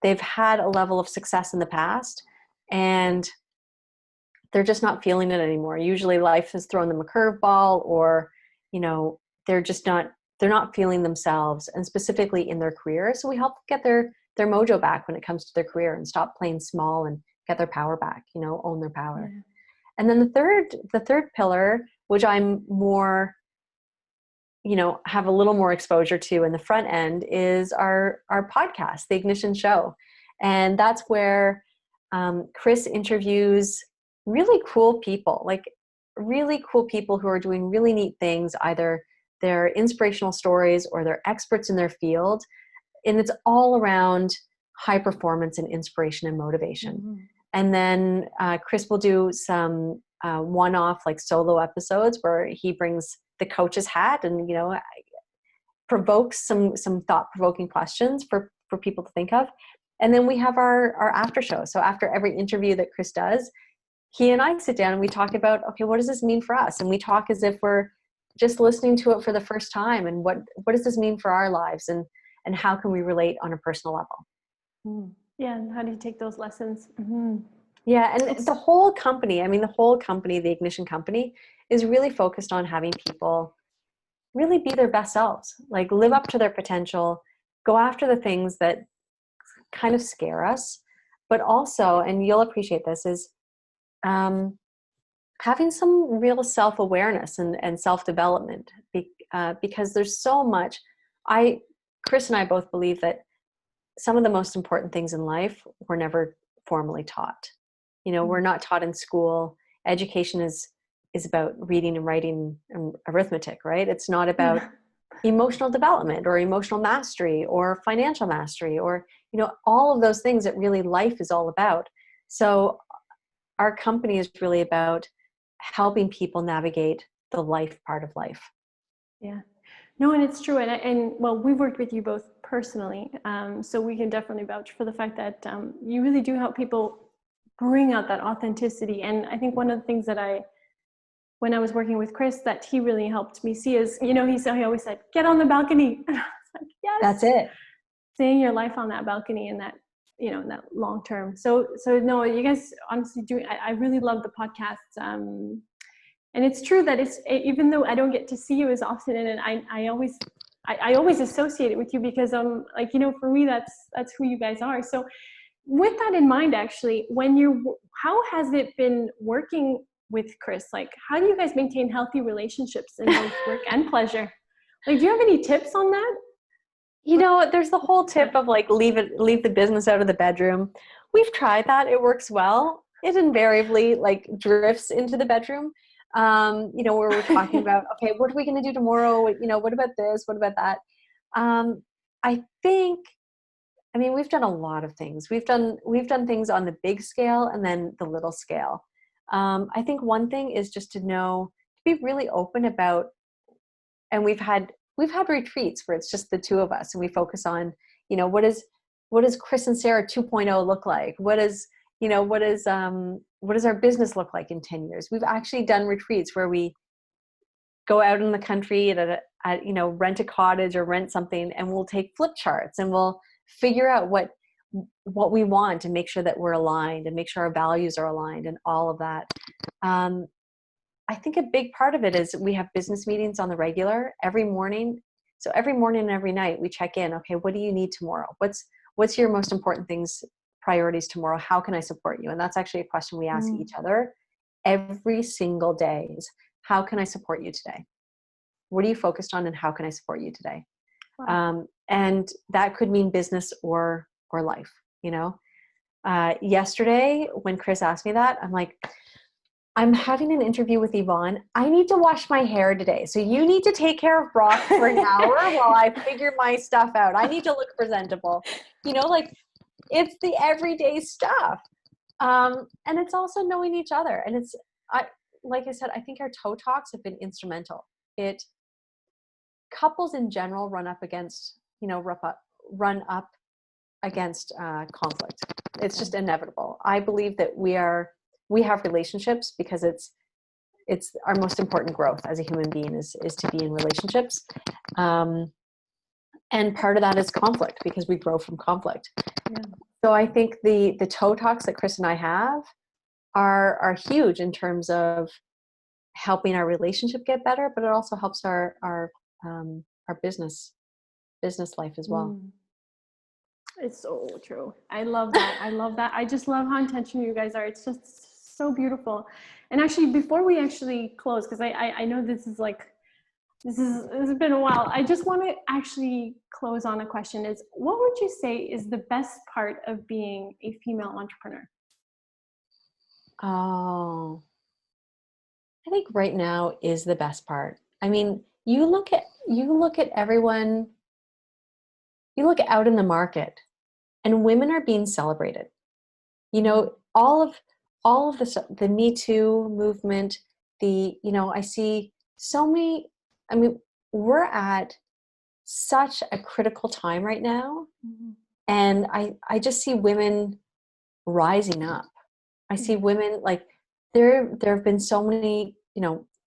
[SPEAKER 2] they've had a level of success in the past and they're just not feeling it anymore. Usually life has thrown them a curveball, or, you know, they're not feeling themselves, and specifically in their career. So we help get their mojo back when it comes to their career and stop playing small and get their power back, you know, own their power. Yeah. And then the third pillar, which I'm more, you know, have a little more exposure to in the front end, is our podcast, The Ignition Show. And that's where Chris interviews really cool people who are doing really neat things, either they're inspirational stories or they're experts in their field. And it's all around high performance and inspiration and motivation. Mm-hmm. And then Chris will do some one-off like solo episodes where he brings the coach's hat and, you know, provokes some thought-provoking questions for people to think of. And then we have our after show. So after every interview that Chris does, he and I sit down and we talk about, okay, what does this mean for us? And we talk as if we're just listening to it for the first time. And what does this mean for our lives? And how can we relate on a personal level?
[SPEAKER 1] Mm. Yeah. And how do you take those lessons? Mm-hmm.
[SPEAKER 2] Yeah. And the whole company, the Ignition Company, is really focused on having people really be their best selves, like live up to their potential, go after the things that kind of scare us, but also, and you'll appreciate this, is having some real self-awareness and self-development, because there's so much. Chris and I both believe that some of the most important things in life were never formally taught. You know, we're not taught in school. Education is about reading and writing and arithmetic, right? It's not about emotional development or emotional mastery or financial mastery or, you know, all of those things that really life is all about. So our company is really about helping people navigate the life part of life.
[SPEAKER 1] Yeah. No, and it's true. And well, we've worked with you both personally. So we can definitely vouch for the fact that you really do help people bring out that authenticity. And I think one of the things that when I was working with Chris, that he really helped me see is, you know, he always said, get on the balcony. And I was like, yes.
[SPEAKER 2] That's it.
[SPEAKER 1] Seeing your life on that balcony and that, you know, in that long term. So no, you guys honestly do. I really love the podcast. And it's true that even though I don't get to see you as often, and I always associate it with you because like, you know, for me, that's who you guys are. So with that in mind, actually, how has it been working with Chris? Like, how do you guys maintain healthy relationships in both work and pleasure? Like, do you have any tips on that?
[SPEAKER 2] You know, there's the whole tip of like, leave the business out of the bedroom. We've tried that. It works well. it invariably like drifts into the bedroom. Where we're talking about, okay, what are we going to do tomorrow? What about this? What about that? I think, we've done a lot of things. We've done things on the big scale and then the little scale. I think one thing is just to be really open about, and we've had retreats where it's just the two of us and we focus on, what does Chris and Sarah 2.0 look like? What does our business look like in 10 years? We've actually done retreats where we go out in the country rent a cottage or rent something, and we'll take flip charts and we'll figure out what we want and make sure that we're aligned and make sure our values are aligned and all of that. I think a big part of it is we have business meetings on the regular every morning. So every morning and every night we check in. Okay, what do you need tomorrow? What's your most important priorities tomorrow? How can I support you? And that's actually a question we ask each other every single day is, how can I support you today? What are you focused on and how can I support you today? Wow. And that could mean business or life, Yesterday when Chris asked me that, I'm like, I'm having an interview with Yvonne. I need to wash my hair today. So you need to take care of Brock for an hour while I figure my stuff out. I need to look presentable. It's the everyday stuff. And it's also knowing each other. And like I said, I think our toe talks have been instrumental. Couples in general run up against conflict. It's just inevitable. I believe that we have relationships because it's our most important growth as a human being is to be in relationships. And part of that is conflict because we grow from conflict. Yeah. So I think the toe talks that Chris and I have are huge in terms of helping our relationship get better, but it also helps our business life as well.
[SPEAKER 1] It's so true. I love that. I just love how intentional you guys are. It's just so beautiful. And actually, before we actually close, because I know this has been a while. I just want to actually close on a question is, what would you say is the best part of being a female entrepreneur?
[SPEAKER 2] Oh, I think right now is the best part. You look at everyone, you look out in the market and women are being celebrated. All of the Me Too movement, I see so many, we're at such a critical time right now. Mm-hmm. And I just see women rising up. I see women like there have been so many,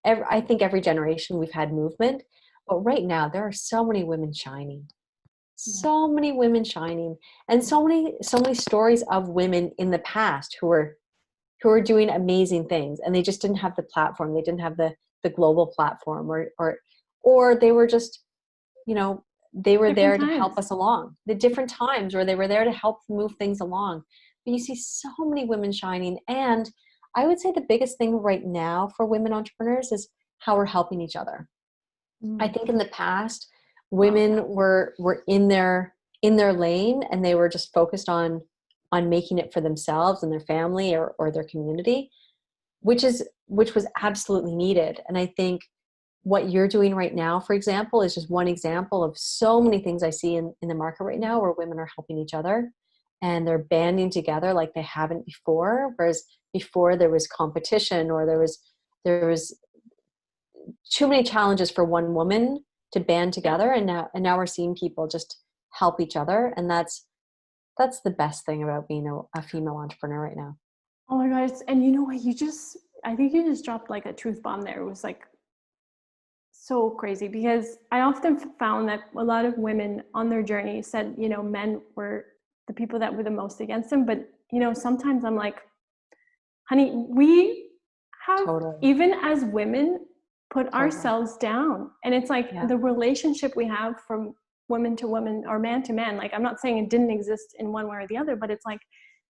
[SPEAKER 2] I think every generation we've had movement, but right now there are so many women shining. So many women shining, and so many stories of women in the past who are doing amazing things, and they just didn't have the platform. They didn't have the global platform, or they were just, they were there to help us along. The different times where they were there to help move things along. But you see so many women shining, and I would say the biggest thing right now for women entrepreneurs is how we're helping each other. I think in the past, women were in their lane, and they were just focused on making it for themselves and their family or their community, which was absolutely needed. And I think what you're doing right now, for example, is just one example of so many things I see in the market right now where women are helping each other and they're banding together like they haven't before. Whereas before there was competition, or there was too many challenges for one woman to band together, and now we're seeing people just help each other, and that's the best thing about being a female entrepreneur right now.
[SPEAKER 1] Oh my gosh. And you know what, I think you just dropped like a truth bomb there. It was like so crazy, because I often found that a lot of women on their journey said, men were the people that were the most against them. But, sometimes I'm like, honey, we have, even as women, put ourselves down. And it's like the relationship we have from woman to woman or man to man. Like, I'm not saying it didn't exist in one way or the other, but it's like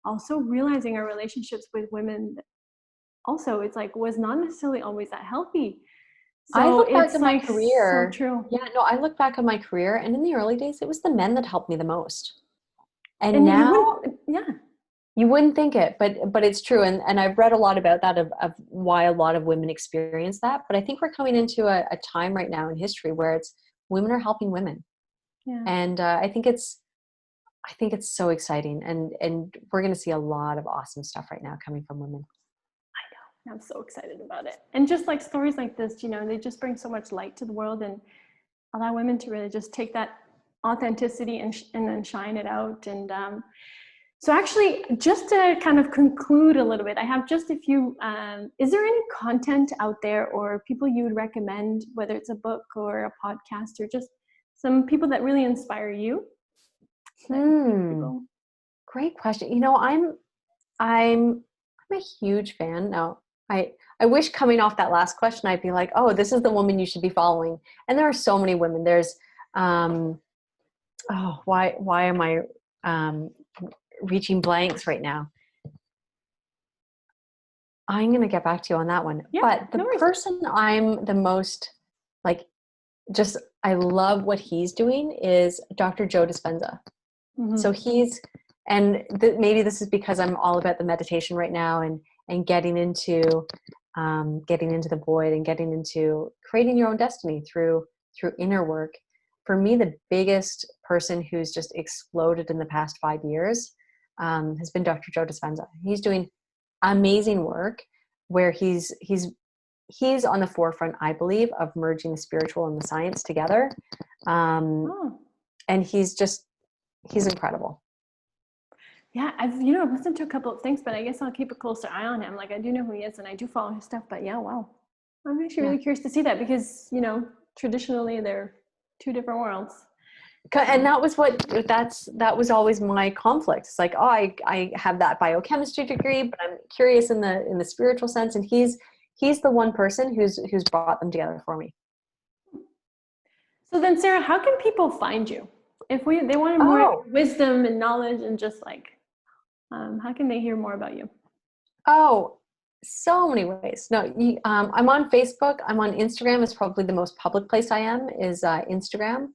[SPEAKER 1] also realizing our relationships with women also, it's like, was not necessarily always that healthy. So
[SPEAKER 2] I look back at my
[SPEAKER 1] like
[SPEAKER 2] career.
[SPEAKER 1] So true.
[SPEAKER 2] Yeah, no, I look back at my career, and in the early days, it was the men that helped me the most. And now, You wouldn't think it, but it's true. And I've read a lot about that of why a lot of women experience that. But I think we're coming into a time right now in history where it's women are helping women.
[SPEAKER 1] Yeah.
[SPEAKER 2] And I think it's so exciting. And we're going to see a lot of awesome stuff right now coming from women.
[SPEAKER 1] I know. I'm so excited about it. And just like stories like this, you know, they just bring so much light to the world and allow women to really just take that authenticity and then shine it out. And so actually, just to kind of conclude a little bit, I have just a few, is there any content out there or people you would recommend, whether it's a book or a podcast or just some people that really inspire you?
[SPEAKER 2] Great question. You know, I'm a huge fan. Now, I wish coming off that last question, I'd be like, oh, this is the woman you should be following. And there are so many women. There's, why am I reaching blanks right now? I'm going to get back to you on that one.
[SPEAKER 1] Yeah,
[SPEAKER 2] but the
[SPEAKER 1] no worries.
[SPEAKER 2] person I'm the most like, just, I love what he's doing is Dr. Joe Dispenza.
[SPEAKER 1] Mm-hmm.
[SPEAKER 2] So maybe this is because I'm all about the meditation right now and getting into the void and getting into creating your own destiny through inner work. For me, the biggest person who's just exploded in the past 5 years has been Dr. Joe Dispenza. He's doing amazing work where he's on the forefront, I believe, of merging the spiritual and the science together. And he's incredible.
[SPEAKER 1] Yeah, I've listened to a couple of things, but I guess I'll keep a closer eye on him. Like, I do know who he is and I do follow his stuff, but yeah, wow. I'm actually really curious to see that because, traditionally they're two different worlds.
[SPEAKER 2] And that was always my conflict. It's like, oh, I have that biochemistry degree, but I'm curious in the spiritual sense. And he's the one person who's brought them together for me.
[SPEAKER 1] So then, Sarah, how can people find you? If they wanted more wisdom and knowledge and just like, how can they hear more about you?
[SPEAKER 2] Oh, so many ways. No, I'm on Facebook. I'm on Instagram. It's probably the most public place I am is Instagram.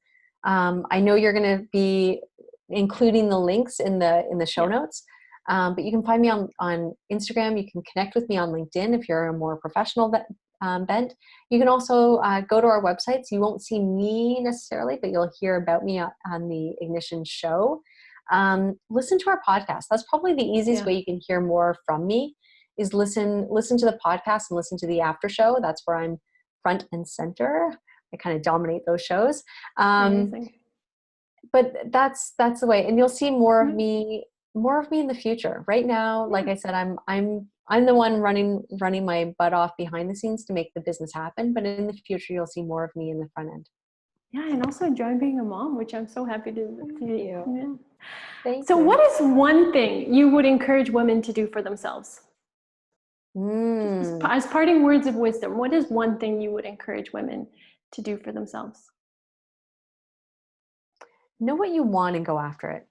[SPEAKER 2] I know you're going to be including the links in the show notes, but you can find me on Instagram. You can connect with me on LinkedIn if you're a more professional bent. You can also go to our websites. You won't see me necessarily, but you'll hear about me on the Ignition show. Listen to our podcast. That's probably the easiest way you can hear more from me is listen to the podcast and listen to the after show. That's where I'm front and center. I kind of dominate those shows. But that's the way. And you'll see more of me in the future. Right now, like I said, I'm the one running my butt off behind the scenes to make the business happen. But in the future, you'll see more of me in the front end.
[SPEAKER 1] Yeah, and also enjoying being a mom, which I'm so happy to see.
[SPEAKER 2] Yeah. Thank
[SPEAKER 1] you. What is one thing you would encourage women to do for themselves? As parting words of wisdom, what is one thing you would encourage women to do for themselves?
[SPEAKER 2] Know what you want and go after it.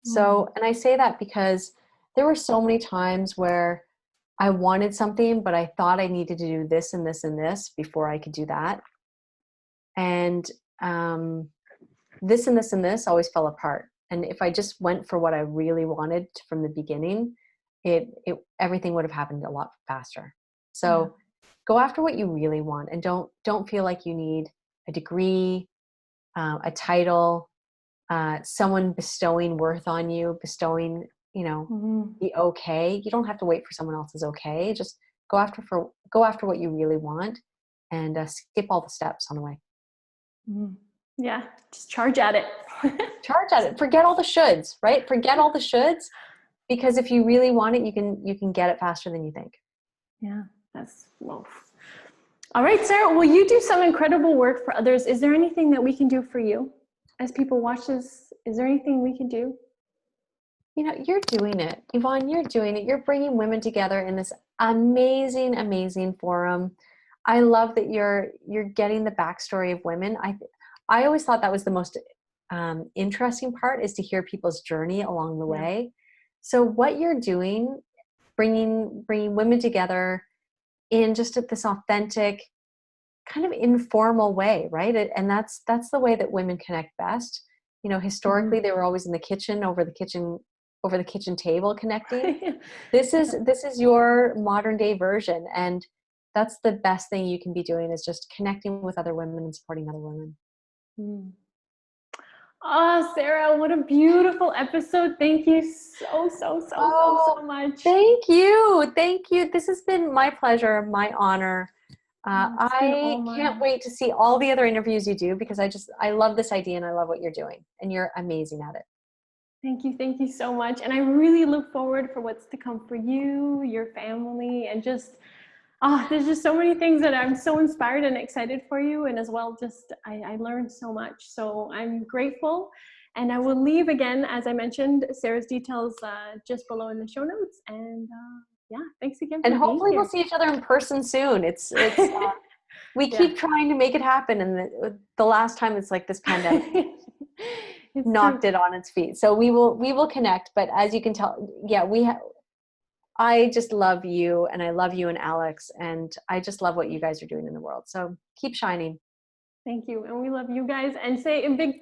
[SPEAKER 2] So, and I say that because there were so many times where I wanted something, but I thought I needed to do this and this and this before I could do that. And this and this and this always fell apart. And if I just went for what I really wanted from the beginning, everything would have happened a lot faster. So go after what you really want and don't feel like you need a degree, a title, someone bestowing worth on you, bestowing, the okay. You don't have to wait for someone else's okay. Just go after what you really want and skip all the steps on the way.
[SPEAKER 1] Yeah, just charge at it.
[SPEAKER 2] Charge at it. Forget all the shoulds, right? Forget all the shoulds, because if you really want it, you can get it faster than you think.
[SPEAKER 1] Yeah, that's well. All right, Sarah. Well, you do some incredible work for others. Is there anything that we can do for you as people watch this? Is there anything we can do?
[SPEAKER 2] You're doing it, Yvonne. You're doing it. You're bringing women together in this amazing, amazing forum. I love that you're getting the backstory of women. I always thought that was the most interesting part, is to hear people's journey along the way. So what you're doing, bringing women together in just this authentic, kind of informal way, right? And that's the way that women connect best. Historically, they were always in the kitchen, over the kitchen over the kitchen table connecting. This is your modern day version. And that's the best thing you can be doing, is just connecting with other women and supporting other women.
[SPEAKER 1] Mm. Oh, Sarah, what a beautiful episode. Thank you so much.
[SPEAKER 2] Thank you. Thank you. This has been my pleasure, my honor. I can't wait to see all the other interviews you do, because I love this idea and I love what you're doing, and you're amazing at it.
[SPEAKER 1] Thank you so much. And I really look forward for what's to come for you, your family, and just, there's just so many things that I'm so inspired and excited for you. And as well, just, I learned so much. So I'm grateful. And I will leave again, as I mentioned, Sarah's details just below in the show notes. And yeah, thanks again for
[SPEAKER 2] And
[SPEAKER 1] being
[SPEAKER 2] hopefully
[SPEAKER 1] here.
[SPEAKER 2] we'll see each other in person soon. We keep trying to make it happen. And the last time, it's like this pandemic knocked it on its feet. So we will connect. But as you can tell, I just love you, and I love you and Alex, and I just love what you guys are doing in the world. So keep shining.
[SPEAKER 1] Thank you. And we love you guys. And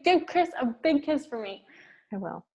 [SPEAKER 1] give Chris a big kiss for me.
[SPEAKER 2] I will.